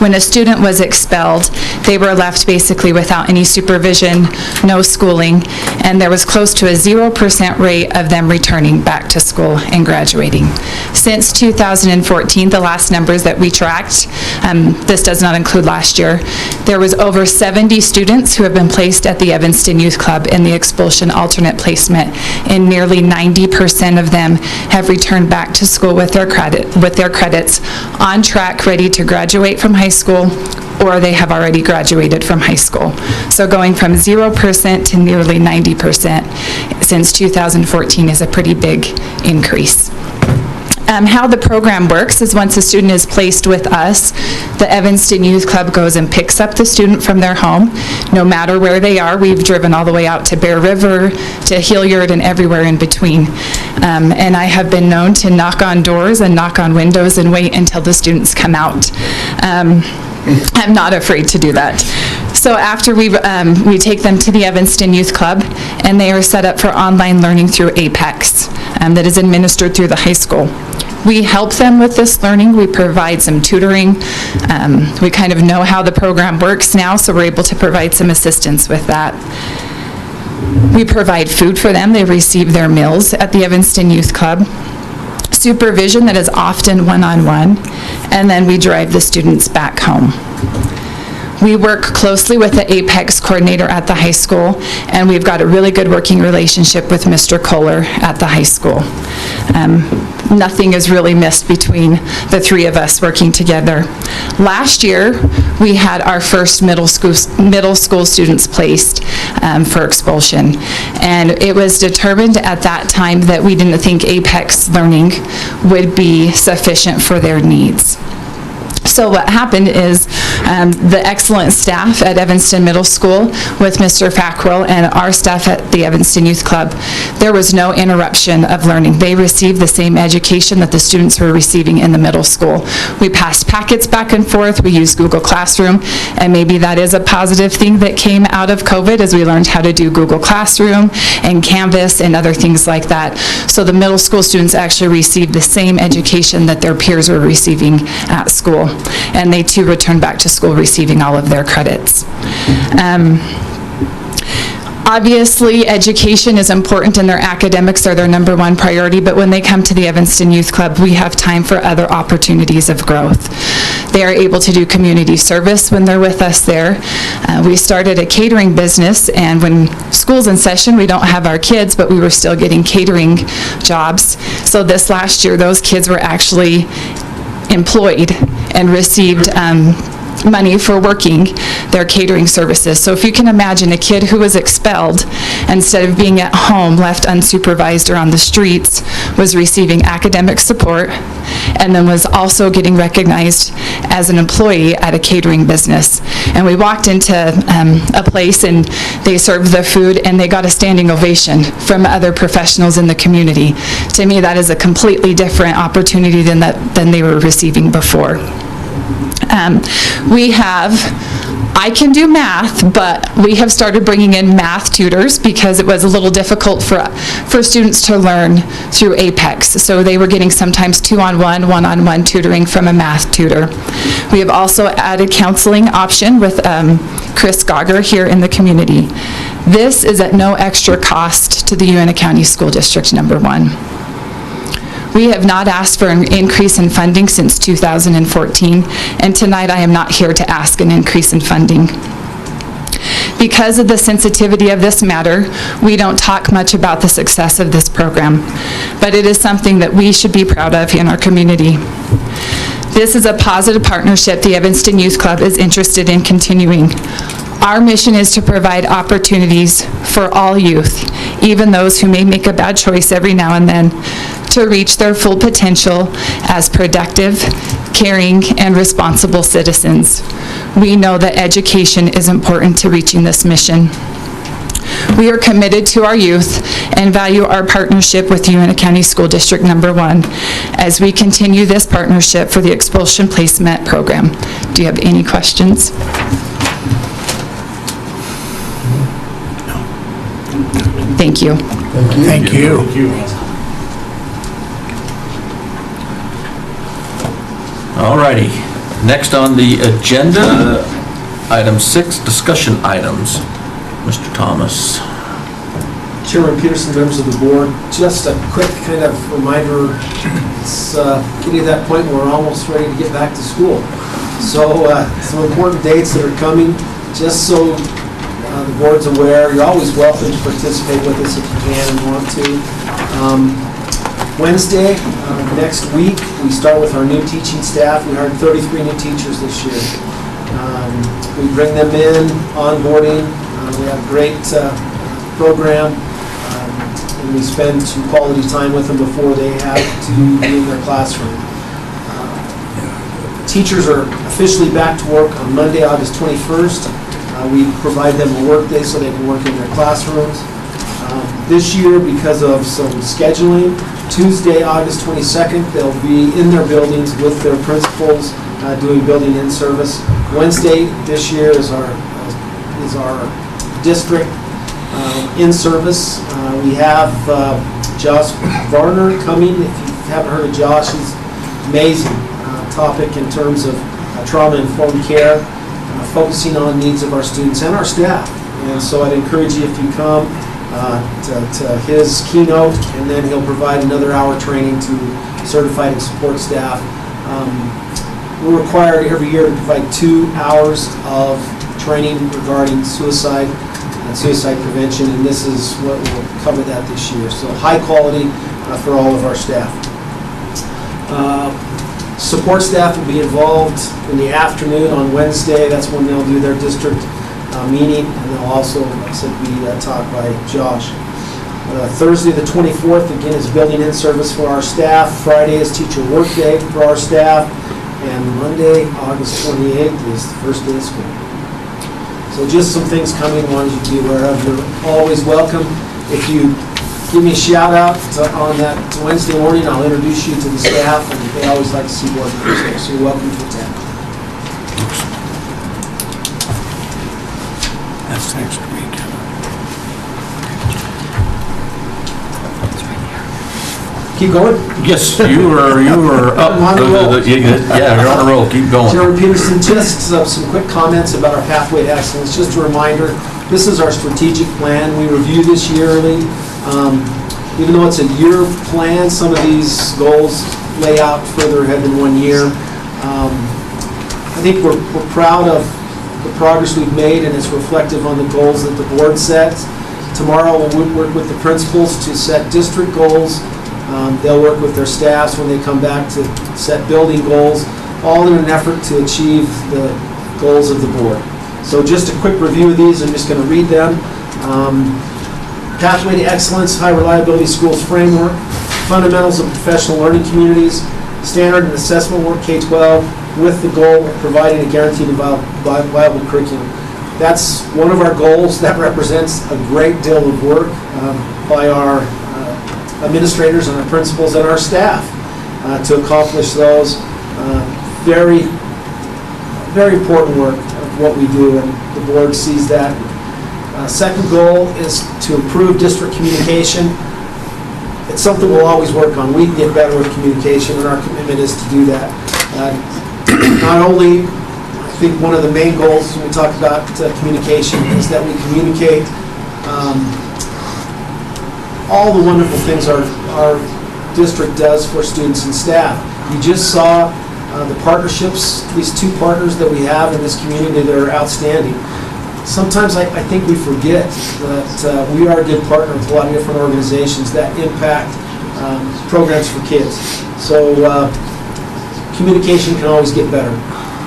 when a student was expelled, they were left basically without any supervision, no schooling, and there was close to a 0% rate of them returning back to school and graduating. Since 2014, the last numbers that we tracked, this does not include last year, there was over 70 students who have been placed at the Evanston Youth Club in the expulsion alternate placement, and nearly 90% of them have returned back to school with their credits, on track, ready to graduate from high high school, or they have already graduated from high school. So going from 0% to nearly 90% since 2014 is a pretty big increase. How the program works is once a student is placed with us, the Evanston Youth Club goes and picks up the student from their home, no matter where they are. We've driven all the way out to Bear River, to Hilliard, and everywhere in between. And I have been known to knock on doors and knock on windows and wait until the students come out. I'm not afraid to do that. So after we take them to the Evanston Youth Club, and they are set up for online learning through Apex that is administered through the high school. We help them with this learning. We provide some tutoring. We kind of know how the program works now, so we're able to provide some assistance with that. We provide food for them. They receive their meals at the Evanston Youth Club. Supervision that is often one-on-one, and then we drive the students back home. We work closely with the Apex coordinator at the high school, and we've got a really good working relationship with Mr. Kohler at the high school. Nothing is really missed between the three of us working together. Last year, we had our first middle school students placed for expulsion, and it was determined at that time that we didn't think Apex learning would be sufficient for their needs. So what happened is the excellent staff at Evanston Middle School with Mr. Fackrell and our staff at the Evanston Youth Club, there was no interruption of learning. They received the same education that the students were receiving in the middle school. We passed packets back and forth. We used Google Classroom, and maybe that is a positive thing that came out of COVID, as we learned how to do Google Classroom and Canvas and other things like that. So the middle school students actually received the same education that their peers were receiving at school. And they too return back to school receiving all of their credits. Obviously, education is important and their academics are their number one priority, but when they come to the Evanston Youth Club, we have time for other opportunities of growth. They are able to do community service when they're with us there. We started a catering business, and when school's in session, we don't have our kids, but we were still getting catering jobs. So this last year, those kids were actually employed and received money for working their catering services. So if you can imagine a kid who was expelled, instead of being at home, left unsupervised or on the streets, was receiving academic support and then was also getting recognized as an employee at a catering business. And we walked into a place and they served the food and they got a standing ovation from other professionals in the community. To me, that is a completely different opportunity than they were receiving before. I can do math, but we have started bringing in math tutors because it was a little difficult for students to learn through Apex. So they were getting sometimes two-on-one, one-on-one tutoring from a math tutor. We have also added counseling option with Chris Gauger here in the community. This is at no extra cost to the Uintah County School District number 1. We have not asked for an increase in funding since 2014, and tonight I am not here to ask an increase in funding. Because of the sensitivity of this matter, we don't talk much about the success of this program, but it is something that we should be proud of in our community. This is a positive partnership the Evanston Youth Club is interested in continuing. Our mission is to provide opportunities for all youth, even those who may make a bad choice every now and then, to reach their full potential as productive, caring, and responsible citizens. We know that education is important to reaching this mission. We are committed to our youth and value our partnership with Uintah County School District number 1 as we continue this partnership for the expulsion placement program. Do you have any questions? Thank you. Thank you. All righty. Next on the agenda, item 6, discussion items. Mr. Thomas. Chairman Peterson, members of the board, just a quick kind of reminder, it's getting to that point where we're almost ready to get back to school. So some important dates that are coming, just so the board's aware. You're always welcome to participate with us if you can and want to. Wednesday, next week, we start with our new teaching staff. We hired 33 new teachers this year. We bring them in, onboarding. We have a great program, and we spend some quality time with them before they have to be in their classroom. Teachers are officially back to work on Monday, August 21st. We provide them a work day so they can work in their classrooms. This year, because of some scheduling, Tuesday, August 22nd, they'll be in their buildings with their principals doing building in-service. Wednesday this year is our district in-service. We have Josh Varner coming. If you haven't heard of Josh, he's amazing topic in terms of trauma-informed care, focusing on needs of our students and our staff. And so I'd encourage you, if you come, to his keynote, and then he'll provide another hour training to certified and support staff. We're required every year to provide 2 hours of training regarding suicide and suicide prevention, and this is what will cover that this year. So high quality for all of our staff. Support staff will be involved in the afternoon on Wednesday. That's when they'll do their district meeting, and they'll also, like I said, be taught by Josh. Thursday the 24th, again, is building in service for our staff. Friday is teacher work day for our staff. And Monday, August 28th, is the first day of school. So just some things coming, ones you to be aware of. You're always welcome. If you give me a shout out on that Wednesday morning, I'll introduce you to the staff, and they always like to see board members there, so you're welcome to attend. That's next week. Keep going. Yes, you were up. I'm on a roll. Yeah, you're on a roll. Keep going. Chairman Peterson, just some quick comments about our Pathway to Excellence. Just a reminder, this is our strategic plan. We review this yearly. Even though it's a year plan, some of these goals lay out further ahead than 1 year. I think we're proud of the progress we've made, and it's reflective on the goals that the board sets. Tomorrow we'll work with the principals to set district goals. They'll work with their staffs when they come back to set building goals, all in an effort to achieve the goals of the board. So just a quick review of these, I'm just going to read them. Pathway to Excellence, High Reliability Schools Framework, Fundamentals of Professional Learning Communities, Standard and Assessment Work K-12, with the goal of providing a guaranteed and viable curriculum. That's one of our goals. That represents a great deal of work by our administrators and our principals and our staff to accomplish those. Very, very important work of what we do, and the board sees that. Second goal is to improve district communication. It's something we'll always work on. We can get better with communication, and our commitment is to do that. Not only, I think one of the main goals when we talk about communication is that we communicate all the wonderful things our district does for students and staff. You just saw the partnerships, these 2 partners that we have in this community that are outstanding. Sometimes I think we forget that we are a good partner with a lot of different organizations that impact programs for kids. So communication can always get better.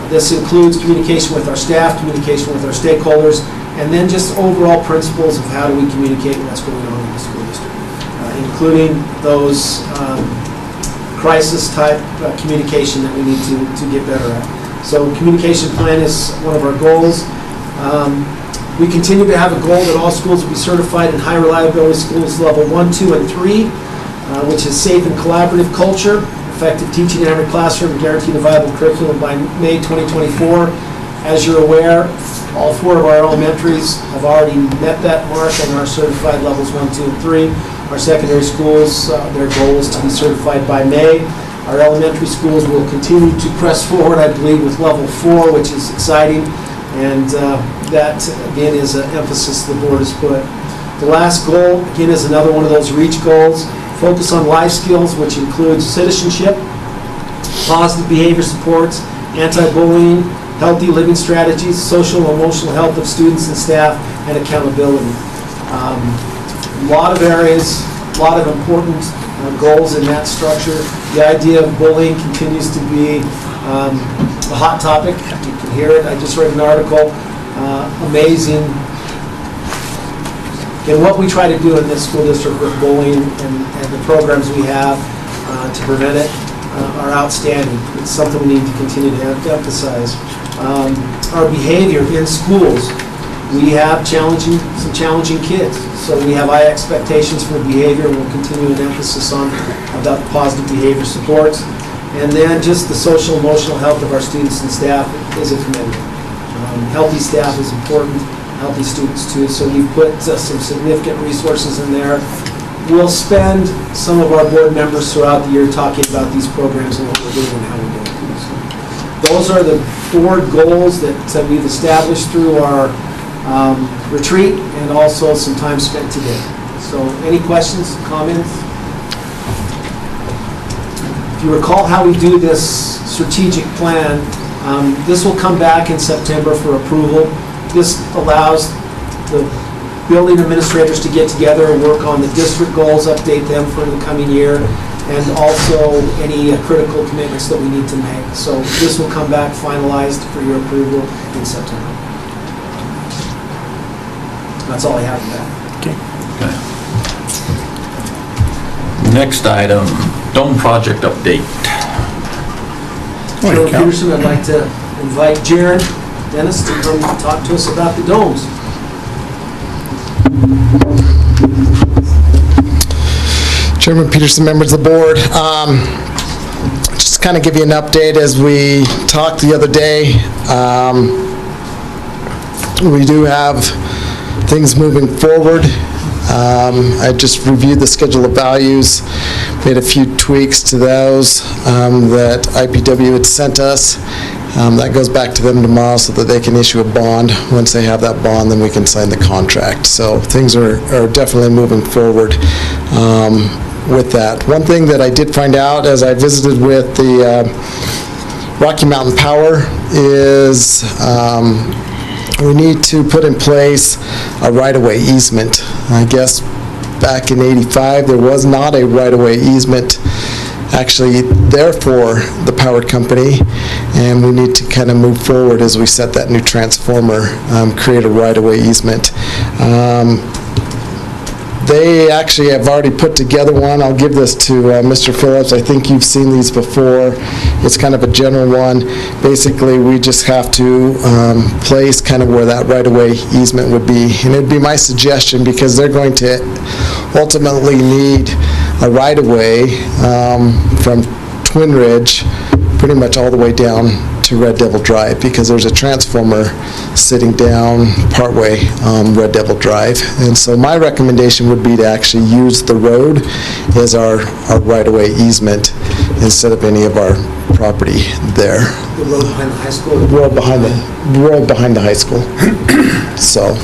This includes communication with our staff, communication with our stakeholders, and then just overall principles of how do we communicate what's going on in the school district, including those crisis-type communication that we need to get better at. So communication plan is one of our goals. We continue to have a goal that all schools will be certified in high reliability schools level 1, 2, and 3, which is safe and collaborative culture, effective teaching in every classroom, and guaranteed a viable curriculum by May 2024. As you're aware, all 4 of our elementaries have already met that mark and are certified levels 1, 2, and 3. Our secondary schools, their goal is to be certified by May. Our elementary schools will continue to press forward, I believe, with level 4, which is exciting. And that, again, is an emphasis the board has put. The last goal, again, is another one of those REACH goals. Focus on life skills, which includes citizenship, positive behavior supports, anti-bullying, healthy living strategies, social and emotional health of students and staff, and accountability. A lot of areas, a lot of important goals in that structure. The idea of bullying continues to be a hot topic. You can hear it. I just read an article, amazing. And what we try to do in this school district with bullying and the programs we have to prevent it are outstanding. It's something we need to continue to emphasize. Our behavior in schools, we have some challenging kids. So we have high expectations for behavior, and we'll continue an emphasis on about positive behavior supports. And then just the social emotional health of our students and staff is a commitment. Healthy staff is important, healthy students too, so we've put some significant resources in there. We'll spend some of our board members throughout the year talking about these programs and what we're doing and how we're doing it. So those are the 4 goals that we've established through our retreat and also some time spent today. So any questions, comments? If you recall how we do this strategic plan, this will come back in September for approval. This allows the building administrators to get together and work on the district goals, update them for the coming year, and also any critical commitments that we need to make. So this will come back finalized for your approval in September. That's all I have for that. Okay. Next item, dome project update. Chairman Peterson, I'd like to invite Jaron Dennis to come talk to us about the domes. Chairman Peterson, members of the board, just to kind of give you an update as we talked the other day. We do have things moving forward. I just reviewed the schedule of values, made a few tweaks to those that IPW had sent us. That goes back to them tomorrow so that they can issue a bond. Once they have that bond, then we can sign the contract. So things are definitely moving forward with that. One thing that I did find out as I visited with the Rocky Mountain Power is we need to put in place a right-of-way easement. I guess back in '85 there was not a right-of-way easement actually there for the power company, and we need to kind of move forward as we set that new transformer, create a right-of-way easement. They actually have already put together one. I'll give this to Mr. Phillips. I think you've seen these before. It's kind of a general one. Basically, we just have to place kind of where that right-of-way easement would be. And it'd be my suggestion, because they're going to ultimately need a right-of-way from Twin Ridge pretty much all the way down to Red Devil Drive, because there's a transformer sitting down partway Red Devil Drive. And so my recommendation would be to actually use the road as our right-of-way easement instead of any of our property there. The road behind the high school? The road behind the high school. So.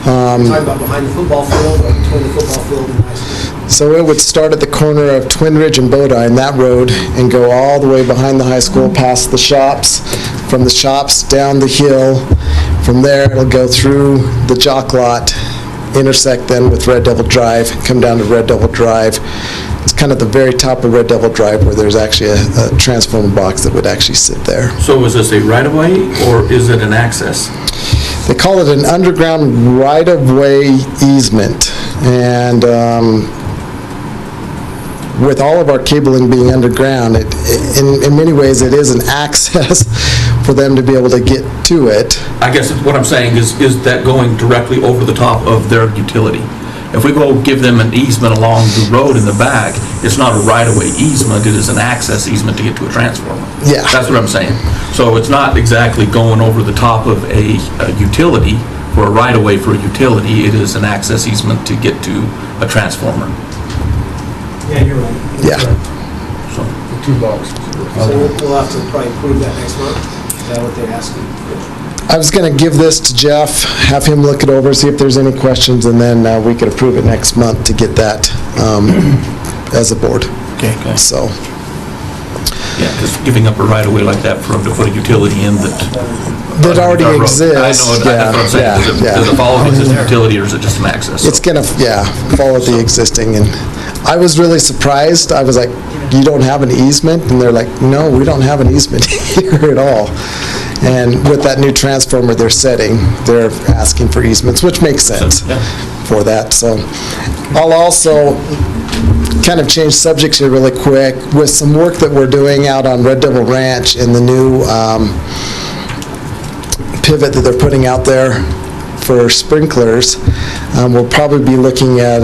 You're talking about behind the football field or between the football field and the high school? So it would start at the corner of Twin Ridge and Bodine, that road, and go all the way behind the high school, past the shops, from the shops down the hill. From there, it'll go through the jock lot, intersect then with Red Devil Drive, come down to Red Devil Drive. It's kind of the very top of Red Devil Drive where there's actually a transformer box that would actually sit there. So is this a right-of-way, or is it an access? They call it an underground right-of-way easement, and with all of our cabling being underground, in many ways it is an access for them to be able to get to it. I guess what I'm saying is that going directly over the top of their utility? If we go give them an easement along the road in the back, it's not a right-of-way easement, it is an access easement to get to a transformer. Yeah. That's what I'm saying. So it's not exactly going over the top of a utility for a right-of-way for a utility, it is an access easement to get to a transformer. Yeah, you're right. Yeah. So, The 2 boxes. So we'll have to probably approve that next month. Is that what they're asking? I was going to give this to Jeff, have him look it over, see if there's any questions, and then we could approve it next month to get that as a board. Okay. So. Yeah, because giving up a right-of-way like that for them to put a utility in that That already underneath our road. exists, I know, that's what I'm saying. yeah. Does it follow existing utility, or is it just some access? It's gonna, follow the existing, and I was really surprised. I was like, you don't have an easement? And they're like, no, we don't have an easement here at all. And with that new transformer they're setting, they're asking for easements, which makes sense for that. So I'll also kind of change subjects here really quick with some work that we're doing out on Red Devil Ranch in the new pivot that they're putting out there for sprinklers. We'll probably be looking at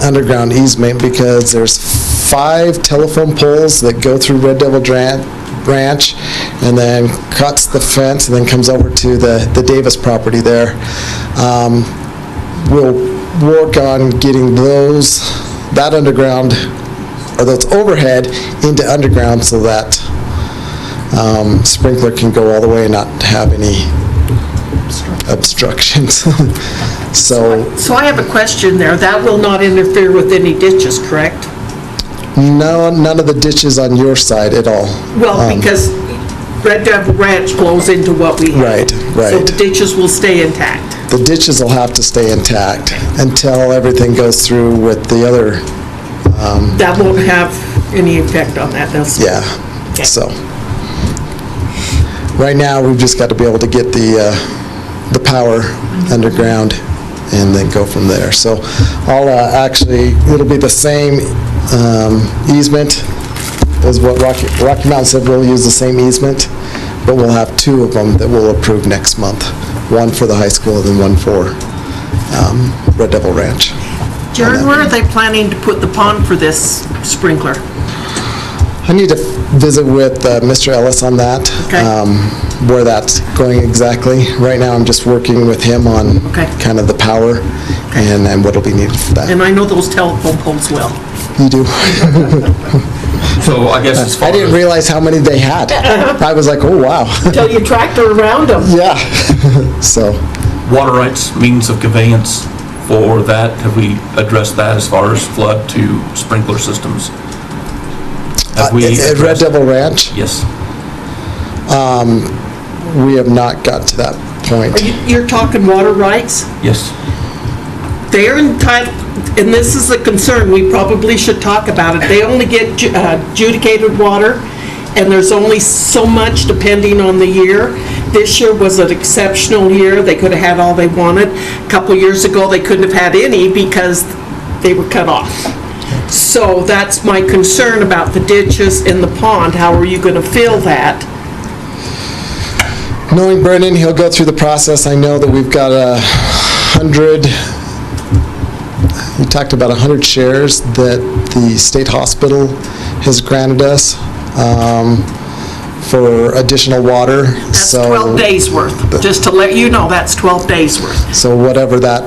underground easement because there's 5 telephone poles that go through Red Devil Ranch and then cuts the fence and then comes over to the Davis property there. We'll work on getting that underground, or those overhead into underground so that sprinkler can go all the way and not have any obstructions. So I have a question there. That will not interfere with any ditches, correct? no, none of the ditches on your side at all. Well, because Red Devil Ranch flows into what we have. Right. So the ditches will stay intact. The ditches will have to stay intact until everything goes through with the other, That won't have any effect on that, does it? yeah. Okay. So, right now, we've just got to be able to get the power underground and then go from there. So I'll actually, it'll be the same easement as what Rocky Mountain said. We'll use the same easement, but we'll have 2 of them that we'll approve next month. One for the high school and then one for Red Devil Ranch. Jared, where are they planning to put the pond for this sprinkler? I need to visit with Mr. Ellis on that, Okay. where that's going exactly. Right now, I'm just working with him on Okay. kind of the power and what will be needed for that. And I know those telephone poles well. You do. So I guess as far I didn't as, realize how many they had. I was like, oh, wow. Until you tractor around them. Yeah. So, water rights, means of conveyance for that, have we addressed that as far as flood to sprinkler systems? Have we at Red addressed- Devil Ranch, Yes. we have not got to that point. You're talking water rights? Yes. They're entitled, and this is a concern, we probably should talk about it. They only get adjudicated water, and there's only so much depending on the year. This year was an exceptional year. They could have had all they wanted. A couple years ago, they couldn't have had any because they were cut off. So that's my concern about the ditches in the pond. How are you going to fill that? Knowing Brennan, he'll go through the process. I know that we've got 100, we talked about 100 shares that the state hospital has granted us for additional water. That's 12 days worth. Just to let you know, that's 12 days worth. So whatever that,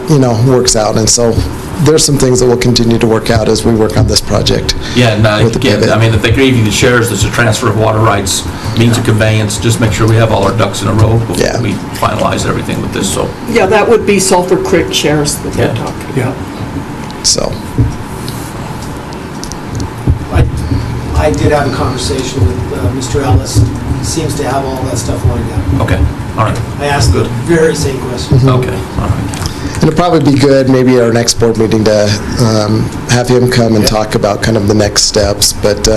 works out. And so there's some things that we'll continue to work out as we work on this project. Yeah, and with the again, pivot. I mean, if they gave you the shares, there's a transfer of water rights, means of conveyance, just make sure we have all our ducks in a row before Yeah. we finalize everything with this, so. Yeah, that would be Sulphur Creek shares that they're Yeah. talking. Yeah. So, I did have a conversation with Mr. Ellis, and he seems to have all that stuff lined up. Okay, all right, I asked the very same question. okay, all right. and it'll probably be good, maybe at our next board meeting, to have him come and talk about kind of the next steps. But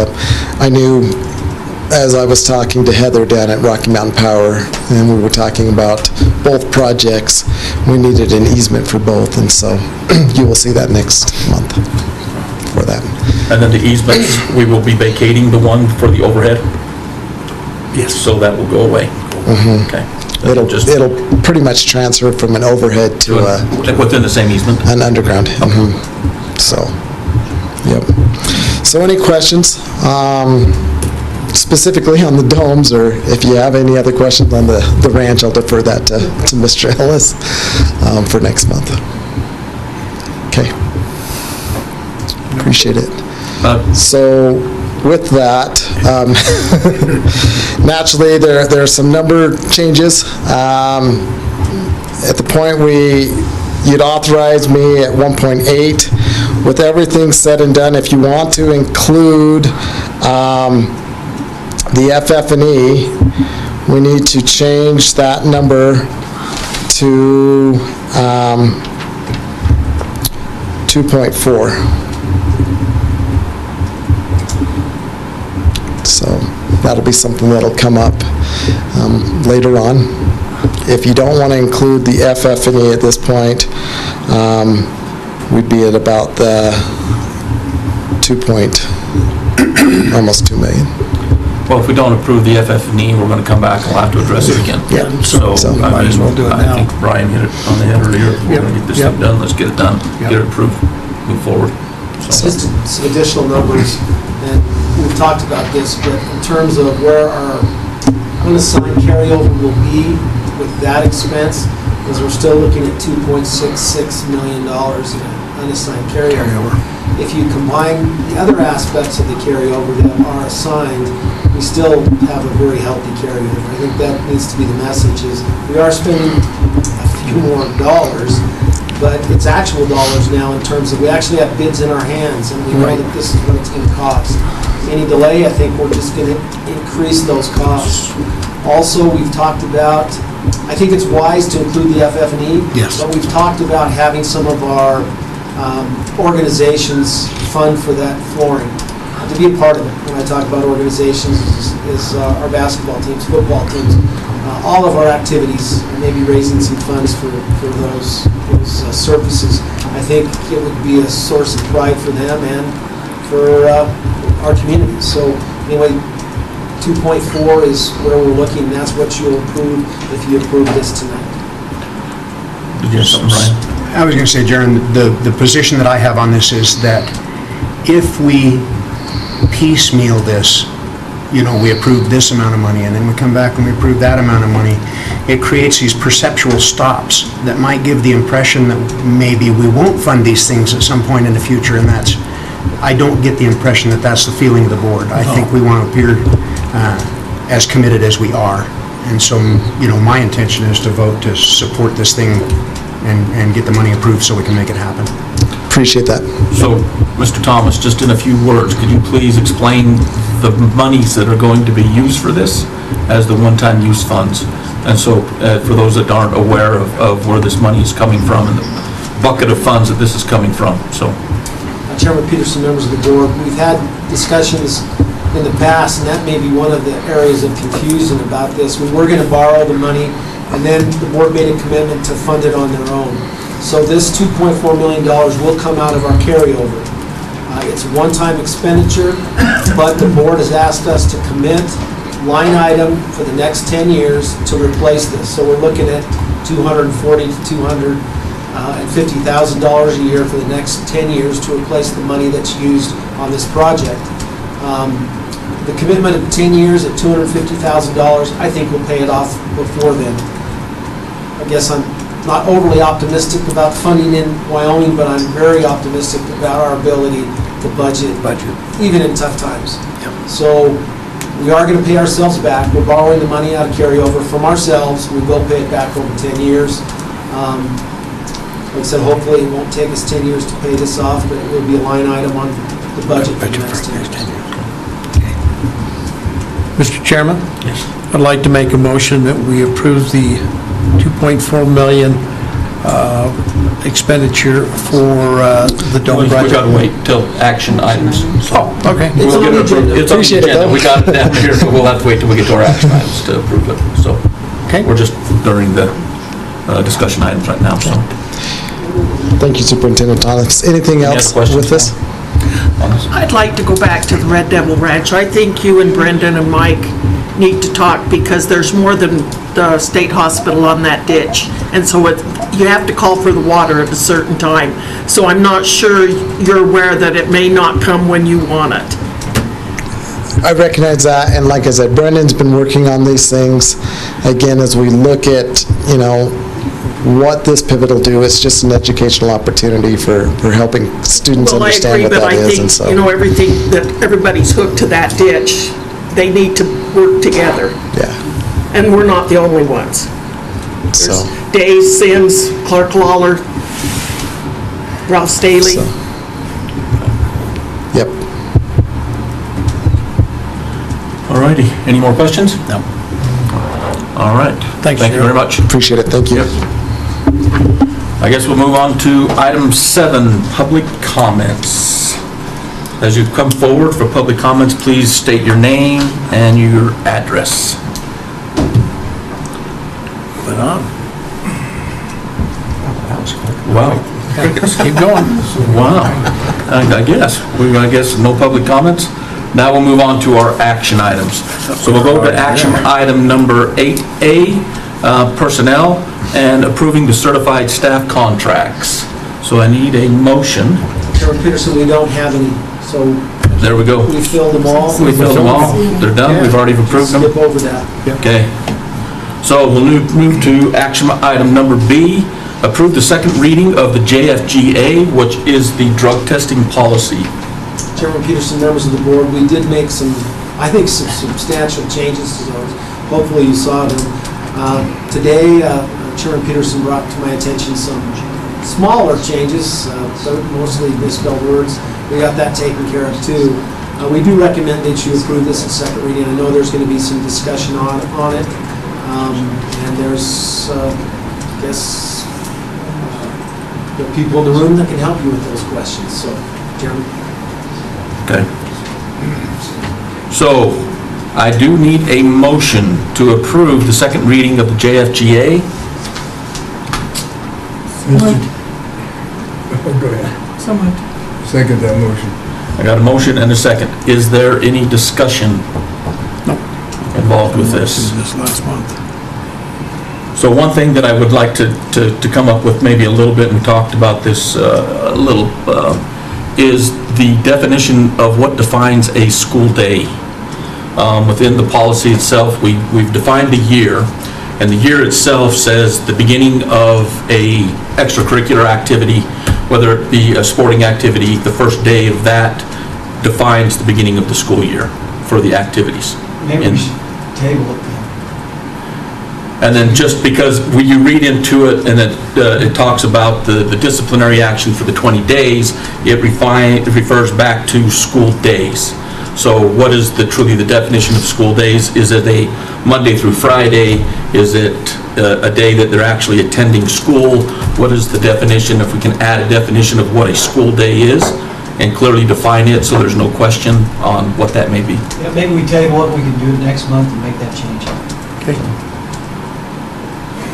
I knew, as I was talking to Heather down at Rocky Mountain Power, and we were talking about both projects, we needed an easement for both, and so you will see that next month for that. And then the easements, we will be vacating the one for the overhead? Yes. So that will go away? Okay. It'll pretty much transfer from an overhead to Within the same easement? an underground. So, yep. So any questions, specifically on the domes, or if you have any other questions on the ranch, I'll defer that to Mr. Ellis for next month. Okay. Appreciate it. So with that, naturally, there are some number changes. At the point you'd authorized me at 1.8. With everything said and done, if you want to include the FF&E, we need to change that number to 2.4. So that'll be something that'll come up later on. If you don't want to include the FF&E at this point, we'd be at about the almost 2 million. Well, if we don't approve the FF&E, we're going to come back and we'll have to address it again. Yeah. So, So I might as well do it I now. think Brian hit it on the head earlier. We're going to get this Yep. thing done, let's get it done, Yep. get it approved, move forward. So, Just some additional numbers, and we've talked about this, but in terms of where our unassigned carryover will be with that expense, is we're still looking at $2.66 million in unassigned carryover. If you combine the other aspects of the carryover that are assigned, we still have a very healthy carryover. I think that needs to be the message, is we are spending a few more dollars, but it's actual dollars now in terms of, we actually have bids in our hands, and we know that this is what it's going to cost. Any delay, I think we're just going to increase those costs. Also, we've talked about, I think it's wise to include the FF&E. Yes. But we've talked about having some of our organizations fund for that flooring, to be a part of it. When I talk about organizations, is our basketball teams, football teams, all of our activities, maybe raising some funds for those services. I think it would be a source of pride for them and for our community. So anyway, 2.4 is where we're looking, and that's what you'll approve if you approve this tonight. Did you have something, Brian? I was going to say, Jaron, the position that I have on this is that if we piecemeal this, we approve this amount of money, and then we come back and we approve that amount of money, it creates these perceptual stops that might give the impression that maybe we won't fund these things at some point in the future, and I don't get the impression that that's the feeling of the board. I think we want to appear as committed as we are. And so, my intention is to vote to support this thing and get the money approved so we can make it happen. Appreciate that. So, Mr. Thomas, just in a few words, could you please explain the monies that are going to be used for this as the one-time use funds? And so, for those that aren't aware of where this money is coming from and the bucket of funds that this is coming from, so. Chairman Peterson, members of the board, we've had discussions in the past, and that may be one of the areas of confusion about this. We were going to borrow the money, and then the board made a commitment to fund it on their own. So this $2.4 million will come out of our carryover. It's a one-time expenditure, but the board has asked us to commit line item for the next 10 years to replace this. So we're looking at $240,000 to $250,000 a year for the next 10 years to replace the money that's used on this project. The commitment of 10 years at $250,000, I think will pay it off before then. I guess I'm not overly optimistic about funding in Wyoming, but I'm very optimistic about our ability to budget, even in tough times. So we are going to pay ourselves back. We're borrowing the money out of carryover from ourselves. We will pay it back over 10 years. Like I said, hopefully it won't take us 10 years to pay this off, but it will be a line item on the budget for the next 10 years. Mr. Chairman? Yes. I'd like to make a motion that we approve the $2.4 million expenditure for the dome We project. got to wait till action items. So Okay. we'll get it approved. It's on the Appreciate it, agenda. though. We got it down here, but we'll have to wait till we get to our action items to approve it. So Okay. we're just during the discussion items right now, so. Thank you, Superintendent Thomas. Anything other else questions, with this? I'd like to go back to the Red Devil Ranch. I think you and Brendan and Mike need to talk, because there's more than the state hospital on that ditch. And so you have to call for the water at a certain time. So I'm not sure you're aware that it may not come when you want it. I recognize that, and like I said, Brendan's been working on these things. Again, as we look at, what this pivot will do, it's just an educational opportunity for helping students understand what that is. And so, Well, I agree, but I think, everything that everybody's hooked to that ditch, they need to work together. yeah, And we're not the only ones. so, There's Days, Sims, Clark Lawler, Ralph Staley. so, yep. All righty. Any more questions? No. All right. Thanks, Thank you very much. Appreciate it, thank you. I guess we'll move on to item 7, public comments. As you come forward for public comments, please state your name and your address. But on. Wow. Keep going. Wow. I guess no public comments. Now we'll move on to our action items. So we'll go to action item number 8A, personnel, and approving the certified staff contracts. So I need a motion. Chairman Peterson, we don't have any, so There we go. we filled them all. We filled them all. They're done. We've already approved them. Skip over that. Okay. So we'll move to action item number B, approve the second reading of the JFGA, which is the drug testing policy. Chairman Peterson, members of the board, we did make some, I think, some substantial changes to those. Hopefully you saw them. Today, Chairman Peterson brought to my attention some smaller changes, mostly misspelled words. We got that taken care of too. We do recommend that you approve this in second reading. I know there's going to be some discussion on it. And there's, I guess, the people in the room that can help you with those questions. So, Chairman. Okay. So I do need a motion to approve the second reading of the JFGA. Go ahead. Second that motion. I got a motion and a second. Is there any discussion involved with this? This last month. So one thing that I would like to come up with maybe a little bit, and we talked about this a little, is the definition of what defines a school day. Within the policy itself, we've defined the year, and the year itself says the beginning of a extracurricular activity, whether it be a sporting activity, the first day of that defines the beginning of the school year for the activities. Maybe we should table it then. And then just because when you read into it and it talks about the disciplinary action for the 20 days, it refers back to school days. So what is truly the definition of school days? Is it a Monday through Friday? Is it a day that they're actually attending school? What is the definition? If we can add a definition of what a school day is and clearly define it so there's no question on what that may be. Yeah, maybe we table it, we can do it next month and make that change. Okay.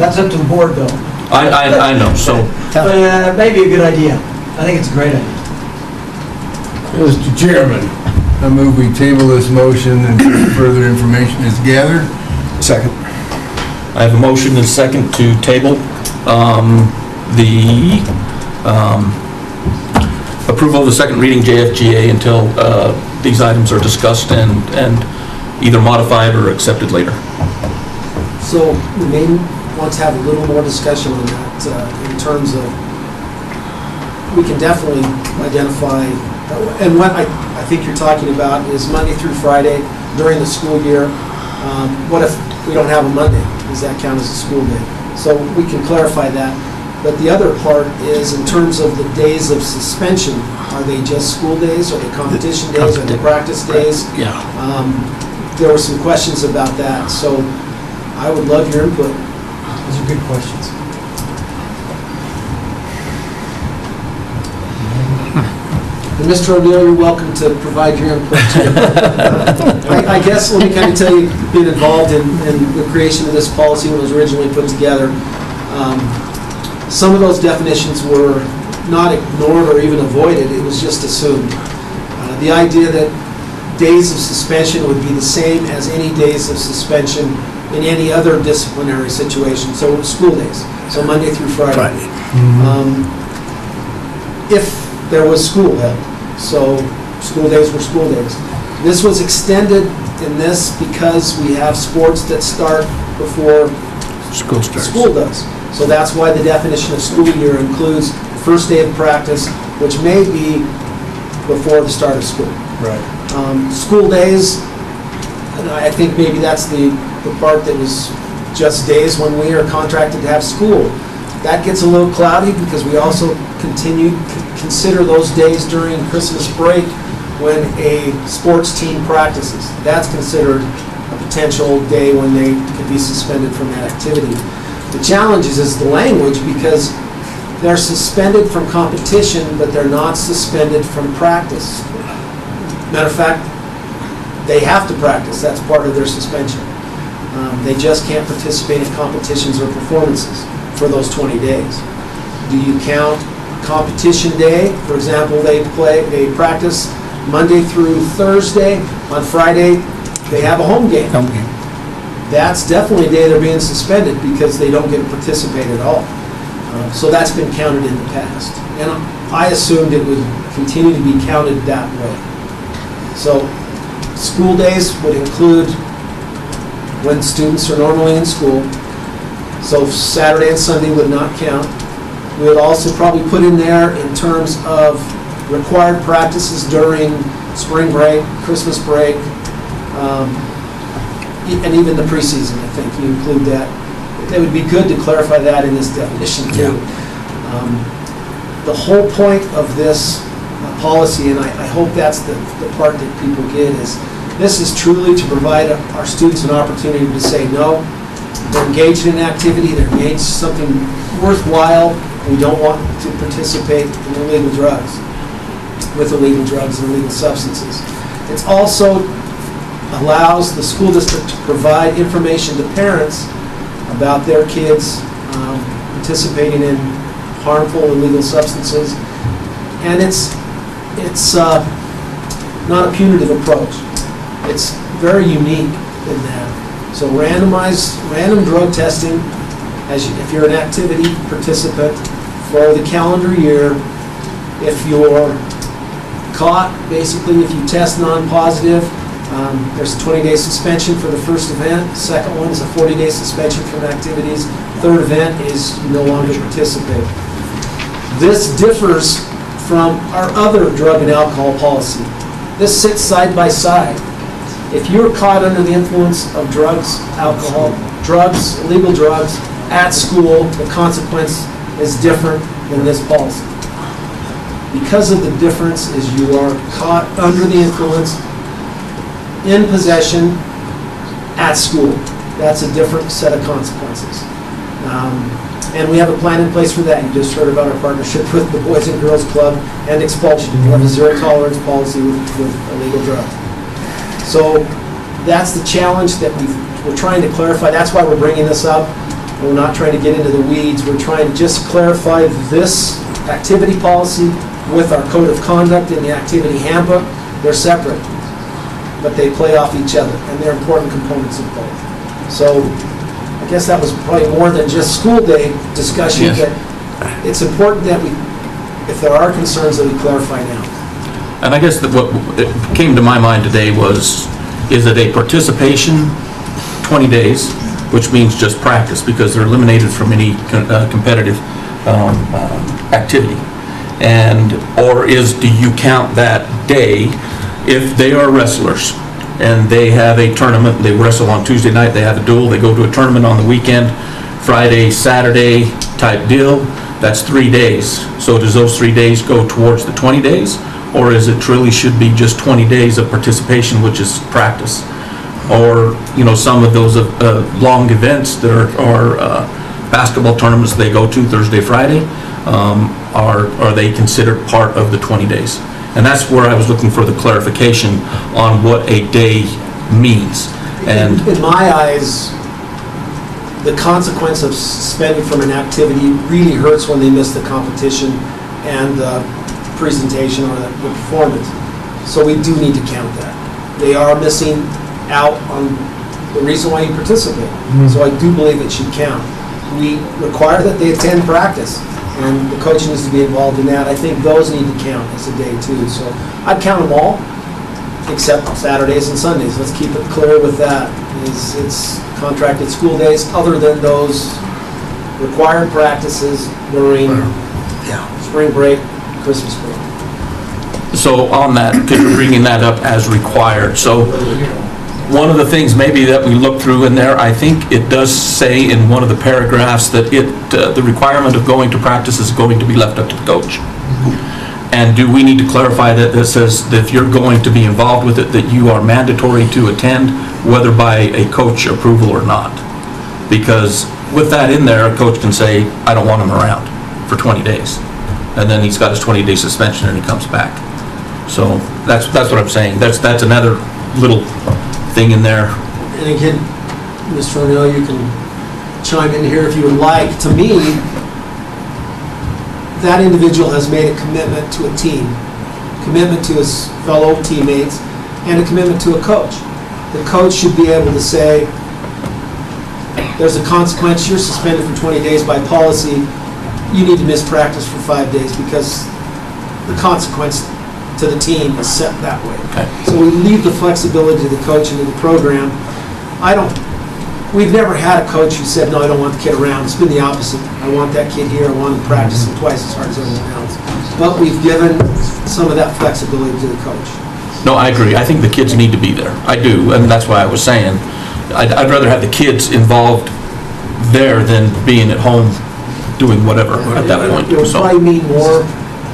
That's up to the board though. I know, so. But maybe a good idea. I think it's a great idea. Mr. Chairman, I move we table this motion until further information is gathered. Second. I have a motion and a second to table the approval of the second reading JFGA until these items are discussed and either modified or accepted later. So we may want to have a little more discussion on that in terms of, we can definitely identify, and what I think you're talking about is Monday through Friday during the school year. What if we don't have a Monday? Does that count as a school day? So we can clarify that. But the other part is in terms of the days of suspension, are they just school days? Are they competition days? Are they practice days? Yeah. There were some questions about that, so I would love your input. Those are good questions. And Mr. O'Neill, you're welcome to provide your input too. I guess, let me kind of tell you, being involved in the creation of this policy when it was originally put together, some of those definitions were not ignored or even avoided, it was just assumed. The idea that days of suspension would be the same as any days of suspension in any other disciplinary situation, so school days, so Monday through Friday. If there was school held, so school days were school days. This was extended in this because we have sports that start before School starts. school does. So that's why the definition of school year includes the first day of practice, which may be before the start of school. Right. School days, and I think maybe that's the part that was just days when we are contracted to have school. That gets a little cloudy because we also consider those days during Christmas break when a sports team practices. That's considered a potential day when they could be suspended from that activity. The challenge is the language, because they're suspended from competition, but they're not suspended from practice. Matter of fact, they have to practice. That's part of their suspension. They just can't participate in competitions or performances for those 20 days. Do you count competition day? For example, they practice Monday through Thursday. On Friday, they have a home game. That's definitely a day they're being suspended because they don't get to participate at all. So that's been counted in the past. And I assumed it would continue to be counted that way. So school days would include when students are normally in school. So Saturday and Sunday would not count. We would also probably put in there in terms of required practices during spring break, Christmas break, and even the preseason, I think you include that. It would be good to clarify that in this definition too. The whole point of this policy, and I hope that's the part that people get, is this is truly to provide our students an opportunity to say no. They're engaged in an activity, they're engaged in something worthwhile. We don't want to participate in illegal drugs, with illegal drugs and illegal substances. It also allows the school district to provide information to parents about their kids participating in harmful illegal substances, and it's not a punitive approach. It's very unique in that. So random drug testing, if you're an activity participant for the calendar year, if you're caught, basically, if you test non-positive, there's a 20-day suspension for the first event. Second one is a 40-day suspension from activities. Third event is you no longer participate. This differs from our other drug and alcohol policy. This sits side by side. If you're caught under the influence of drugs, alcohol, drugs, illegal drugs, at school, the consequence is different than this policy. Because of the difference is you are caught under the influence, in possession, at school. That's a different set of consequences. And we have a plan in place for that. You just heard about our partnership with the Boys and Girls Club and expulsion. We have a zero tolerance policy with illegal drugs. So that's the challenge that we're trying to clarify. That's why we're bringing this up. We're not trying to get into the weeds. We're trying to just clarify this activity policy with our code of conduct and the activity handbook. They're separate, but they play off each other, and they're important components of both. So I guess that was probably more than just school day discussion, Yes. but it's important that if there are concerns, that we clarify now. And I guess that what came to my mind today is it a participation 20 days, which means just practice, because they're eliminated from any competitive activity. Or do you count that day if they are wrestlers and they have a tournament, they wrestle on Tuesday night, they have a duel, they go to a tournament on the weekend, Friday, Saturday type deal, that's 3 days. So does those 3 days go towards the 20 days? Or is it truly should be just 20 days of participation, which is practice? Or, some of those long events that are basketball tournaments they go to Thursday, Friday, are they considered part of the 20 days? And that's where I was looking for the clarification on what a day means. And in my eyes, the consequence of suspending from an activity really hurts when they miss the competition and the presentation or the performance. So we do need to count that. They are missing out on the reason why you participate. So I do believe it should count. We require that they attend practice, and the coach needs to be involved in that. I think those need to count as a day too. So I'd count them all, except Saturdays and Sundays. Let's keep it clear with that. It's contracted school days other than those required practices during spring break, Christmas break. so on that, because we're bringing that up as required, so one of the things maybe that we look through in there, I think it does say in one of the paragraphs that the requirement of going to practice is going to be left up to the coach. And do we need to clarify that says that if you're going to be involved with it, that you are mandatory to attend whether by a coach approval or not. Because with that in there, a coach can say, I don't want him around for 20 days. And then he's got his 20-day suspension and he comes back. So that's what I'm saying. That's another little thing in there. And again, Mr. O'Neill, you can chime in here if you would like. To me, that individual has made a commitment to a team, commitment to his fellow teammates, and a commitment to a coach. The coach should be able to say, there's a consequence, you're suspended for 20 days by policy, you need to miss practice for 5 days because the consequence to the team is set that way. Okay. So we leave the flexibility to the coach and to the program. We've never had a coach who said, no, I don't want the kid around. It's been the opposite. I want that kid here. I want him practicing twice as hard as everyone else. But we've given some of that flexibility to the coach. No, I agree. I think the kids need to be there. I do, and that's why I was saying, I'd rather have the kids involved there than being at home doing whatever at that point. It would So, probably mean more,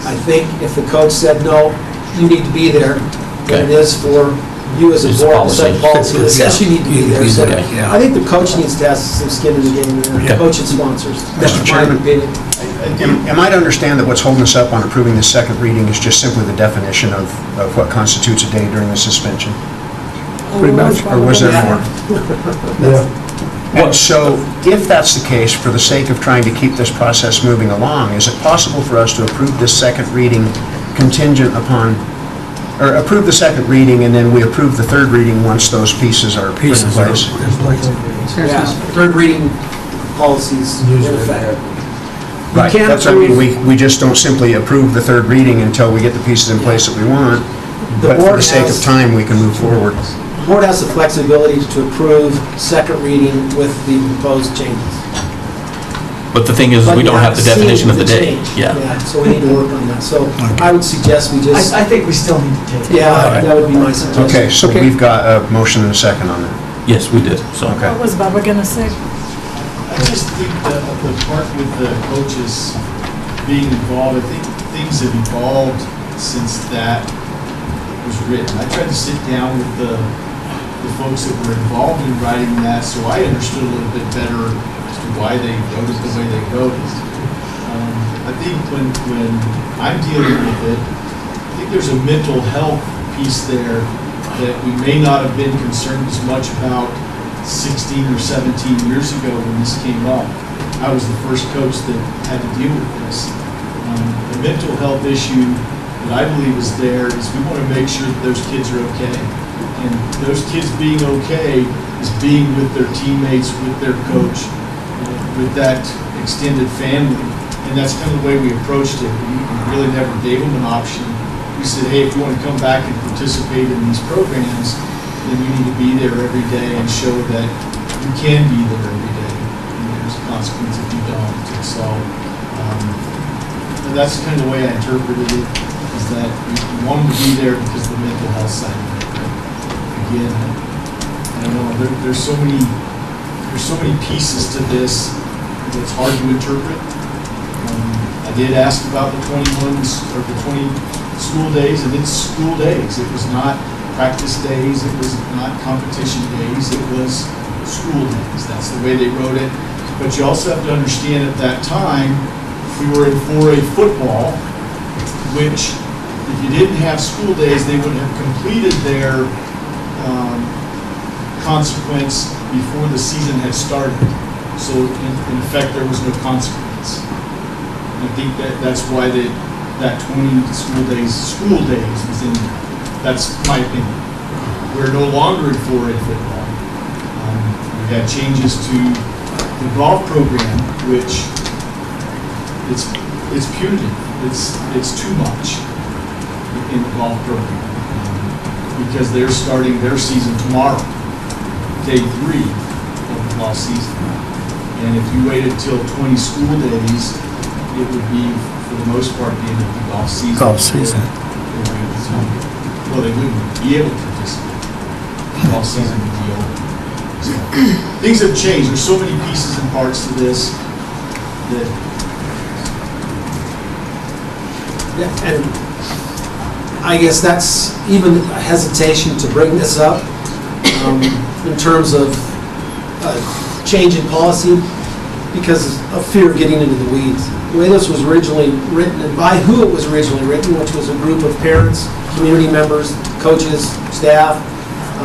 I think, if the coach said, no, you need to be there, than it is for you as a It's board to set policy. policy that says you need to be there. So Okay. I think the coach needs to have some skin in the game there, Yeah. coach and sponsors. Mr. That's my Chairman. opinion. Am I to understand that what's holding us up on approving this second reading is just simply the definition of what constitutes a day during the suspension? Pretty much. Or was there more? Yeah. And so, if that's the case, for the sake of trying to keep this process moving along, is it possible for us to approve this second reading contingent upon, or approve the second reading and then we approve the third reading once those pieces are put in place? Yeah, third reading policies in effect. You Right, can't that's what I mean, approve- we just don't simply approve the third reading until we get the pieces in place that we want, The but for board the sake has- of time, we can move forward. The board has the flexibility to approve second reading with the proposed changes. but the thing is, we don't have the definition of the day. change. Yeah. So we need to work on that. So I would suggest we just, I think we still need to take it. yeah, that would be my suggestion. Okay, so we've got a motion and a second on that. Yes, we did, so. Okay. What was Bubba gonna say? I just think the part with the coaches being involved, I think things have evolved since that was written. I tried to sit down with the folks that were involved in writing that, so I understood a little bit better as to why they voted the way they voted. I think when I'm dealing with it, I think there's a mental health piece there that we may not have been concerned as much about 16 or 17 years ago when this came up. I was the first coach that had to deal with this. The mental health issue that I believe is there is we want to make sure that those kids are okay. And those kids being okay is being with their teammates, with their coach, with that extended family. And that's kind of the way we approached it. We really never gave them an option. We said, hey, if you want to come back and participate in these programs, then you need to be there every day and show that you can be there every day. And there's a consequence if you don't. And so and that's kind of the way I interpreted it, is that you want them to be there because of the mental health side of it. Again, I don't know, there's so many pieces to this that's hard to interpret. I did ask about the 21 or the 20 school days, and it's school days. It was not practice days, it was not competition days, it was school days. That's the way they wrote it. But you also have to understand at that time, we were in 4A football, which if you didn't have school days, they would have completed their consequence before the season had started. So in effect, there was no consequence. I think that's why that 20 school days was in there. That's my opinion. We're no longer in 4A football. We've had changes to the golf program, which it's punitive. It's too much in the golf program because they're starting their season tomorrow, day 3 of the golf season. And if you waited till 20 school days, it would be, for the most part, the end of the golf season. Golf season. Well, they wouldn't be able to participate. The golf season would be over. So, things have changed. There's so many pieces and parts to this that. Yeah, and I guess that's even a hesitation to bring this up. in terms of change in policy because of fear of getting into the weeds. The way this was originally written and by who it was originally written, which was a group of parents, community members, coaches, staff,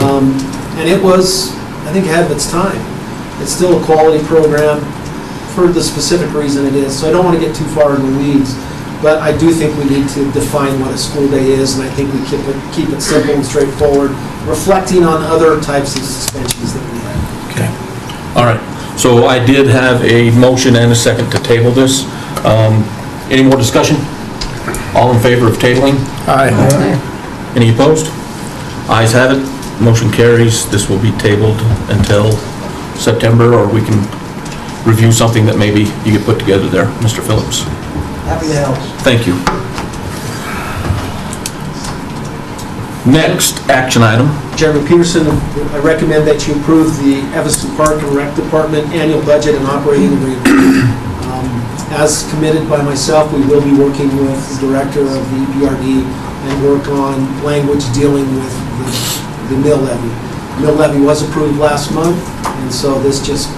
and it was, I think, ahead of its time. It's still a quality program for the specific reason it is. So I don't want to get too far in the weeds, but I do think we need to define what a school day is, and I think we keep it simple and straightforward, reflecting on other types of suspensions that we have. Okay. All right. So I did have a motion and a second to table this. Any more discussion? All in favor of tabling? Aye. Any opposed? Ayes have it. Motion carries. This will be tabled until September, or we can review something that maybe you could put together there, Mr. Phillips. Happy to help. Thank you. Next action item. Chairman Peterson, I recommend that you approve the Evanston Park and Rec Department annual budget and operating agreement. As committed by myself, we will be working with the director of the EPRD and work on language dealing with the mill levy. Mill levy was approved last month, and so this just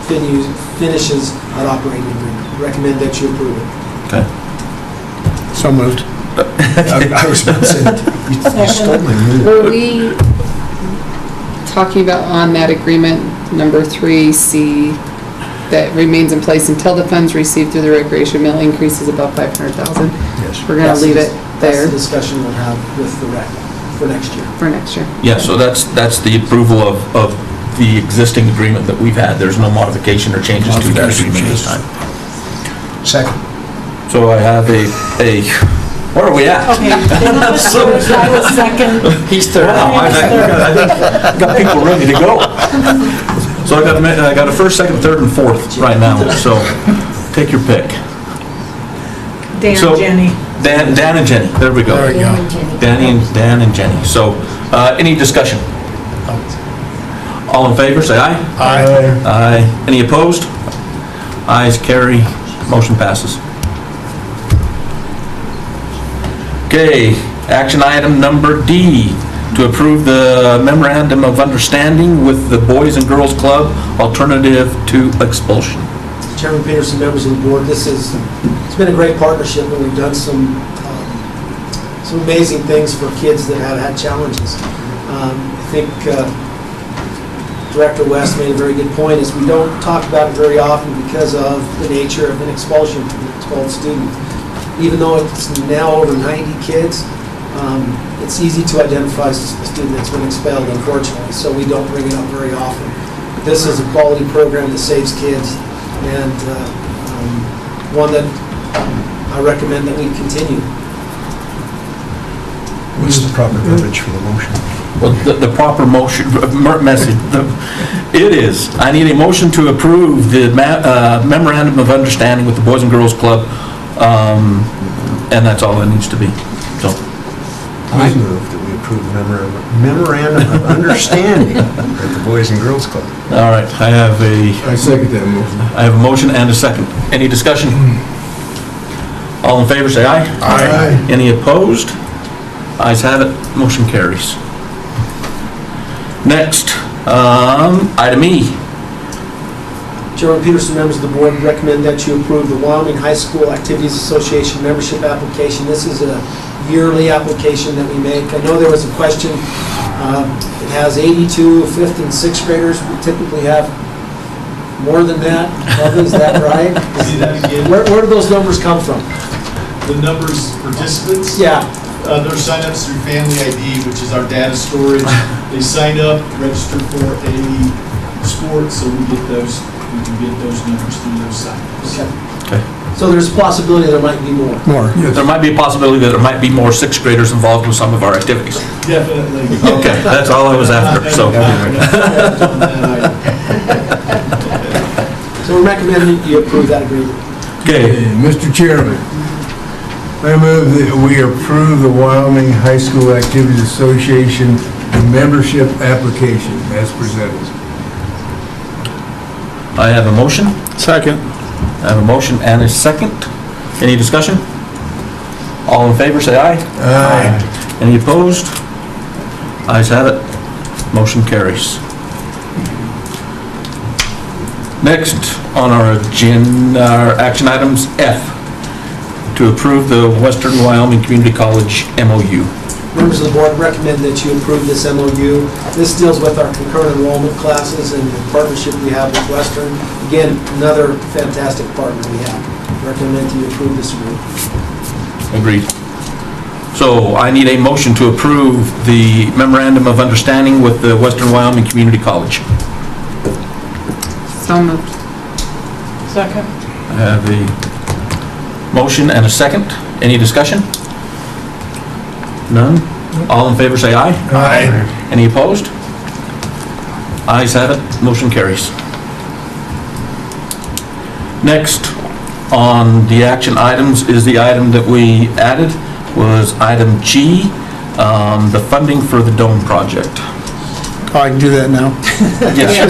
finishes that operating agreement. Recommend that you approve it. Okay. So moved. I was about to say, you stole my move. Were we talking about on that agreement, number 3C, that remains in place until the funds received through the recreation mill increases above 500,000? Yes. We're going to leave it That's there the discussion we'll have with the rec for next year. for next year. Yeah, so that's the approval of the existing agreement that we've had. There's no modification or changes to that agreement this time. Second. So I have a where are we at? Okay, I was second. He's third. Wow, I got people ready to go. So I got a first, second, third, and fourth right now, so take your pick. Dan, So- Jenny. Dan and Jenny, there we go. There we go. Dan and Jenny. So, any discussion? All in favor, say aye. Aye. Aye. Any opposed? Ayes carry, motion passes. Okay, action item number D, to approve the memorandum of understanding with the Boys and Girls Club alternative to expulsion. Chairman Peterson, members of the board, it's been a great partnership, and we've done some amazing things for kids that have had challenges. I think Director West made a very good point, is we don't talk about it very often because of the nature of an expulsion for an expelled student. Even though it's now over 90 kids, it's easy to identify a student that's been expelled, unfortunately, so we don't bring it up very often. But this is a quality program that saves kids, and one that I recommend that we continue. What's the proper verbiage for the motion? Well, the proper motion, message, it is, I need a motion to approve the memorandum of understanding with the Boys and Girls Club, and that's all it needs to be, so. I move that we approve the memorandum of understanding at the Boys and Girls Club. All right, I second that motion. I have a motion and a second. Any discussion? All in favor, say aye. Aye. Any opposed? Ayes have it, motion carries. Next, item E. Chairman Peterson, members of the board, recommend that you approve the Wyoming High School Activities Association membership application. This is a yearly application that we make. I know there was a question. It has 82 fifth and sixth graders. We typically have more than that. Probably, is that right? See that again? Where do those numbers come from? The numbers participants? Yeah. Their sign-ups through Family ID, which is our data storage. They sign up, register for a sport, so we can get those numbers through those sign-ups. Okay. So there's a possibility there might be more. There might be a possibility that there might be more sixth graders involved with some of our activities. Definitely. Okay, that's all I was after, so. So we're recommending you approve that agreement. Okay, Mr. Chairman, I move that we approve the Wyoming High School Activities Association membership application as presented. I have a motion. Second. I have a motion and a second. Any discussion? All in favor, say aye. Aye. Any opposed? Ayes have it. Motion carries. Next on our agenda, our action items, F, to approve the Western Wyoming Community College MOU. Members of the board recommend that you approve this MOU. This deals with our concurrent enrollment classes and the partnership we have with Western. Again, another fantastic partner we have. Recommend that you approve this agreement. Agreed. So I need a motion to approve the memorandum of understanding with the Western Wyoming Community College. So moved. Second. I have a motion and a second. Any discussion? None? All in favor say aye. Aye. Any opposed? Ayes have it, motion carries. Next on the action items is the item that we added, was item G, the funding for the dome project. Oh, I can do that now? Yes. Yeah,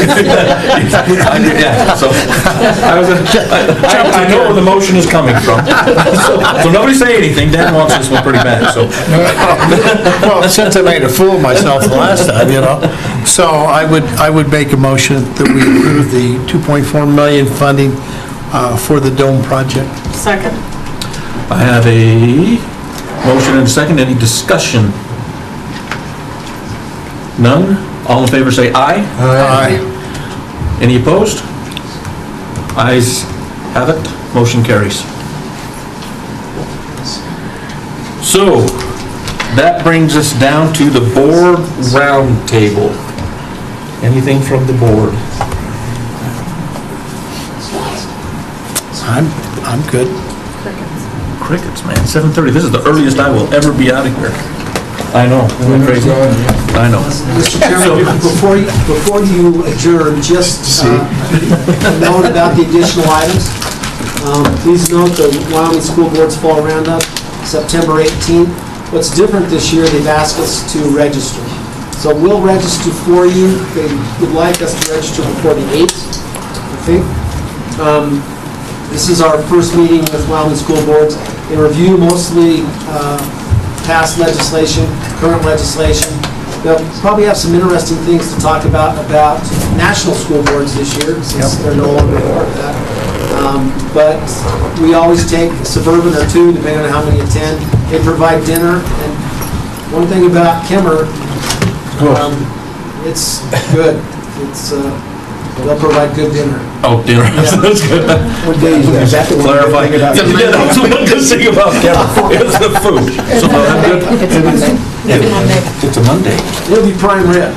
so, I know where the motion is coming from. So nobody say anything, Dan wants this one pretty bad, so. Well, since I made a fool of myself the last time, you know. So I would make a motion that we approve the 2.4 million funding for the dome project. Second. I have a motion and a second. Any discussion? None? All in favor say aye. Aye. Any opposed? Ayes have it. Motion carries. So, that brings us down to the board roundtable. Anything from the board? I'm good. Crickets, man. 7:30. This is the earliest I will ever be out of here. I know. Isn't that crazy? I know. Mr. Chairman, before you adjourn, just a note about the additional items. Please note the Wyoming School Board's Fall Roundup, September 18th. What's different this year, they've asked us to register. So we'll register for you. They would like us to register before the 8th, I think. This is our first meeting with Wyoming School Boards. They review mostly past legislation, current legislation. They'll probably have some interesting things to talk about national school boards this year, since they're no longer a part of that. But we always take Suburban or two, depending on how many attend. They provide dinner, and one thing about Kimmer, it's good. They'll provide good dinner. Oh, dinner. That's good. What day is that? Is that the one Clarify. you're thinking about? Yeah, that's the one good thing about Kevin. It's the food. So I'm good. It's a Monday. It'll be prime rib.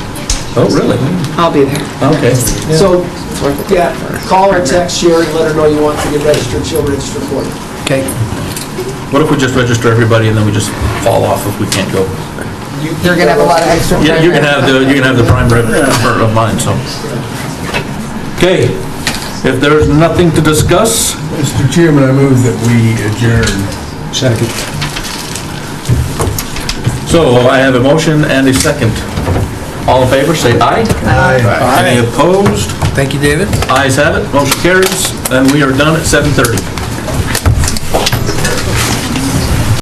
Oh, really? I'll be there. Okay. So, yeah, call or text Sherry, let her know you want to get registered, she'll register for you. Okay. What if we just register everybody and then we just fall off if we can't go? You're gonna have a lot of extra. Yeah, you can have the prime rib of mine, so. Okay, if there's nothing to discuss, Mr. Chairman, I move that we adjourn. Second. so I have a motion and a second. All in favor, say aye. Aye. Any opposed? Thank you, David. Ayes have it, motion carries, and we are done at 7:30.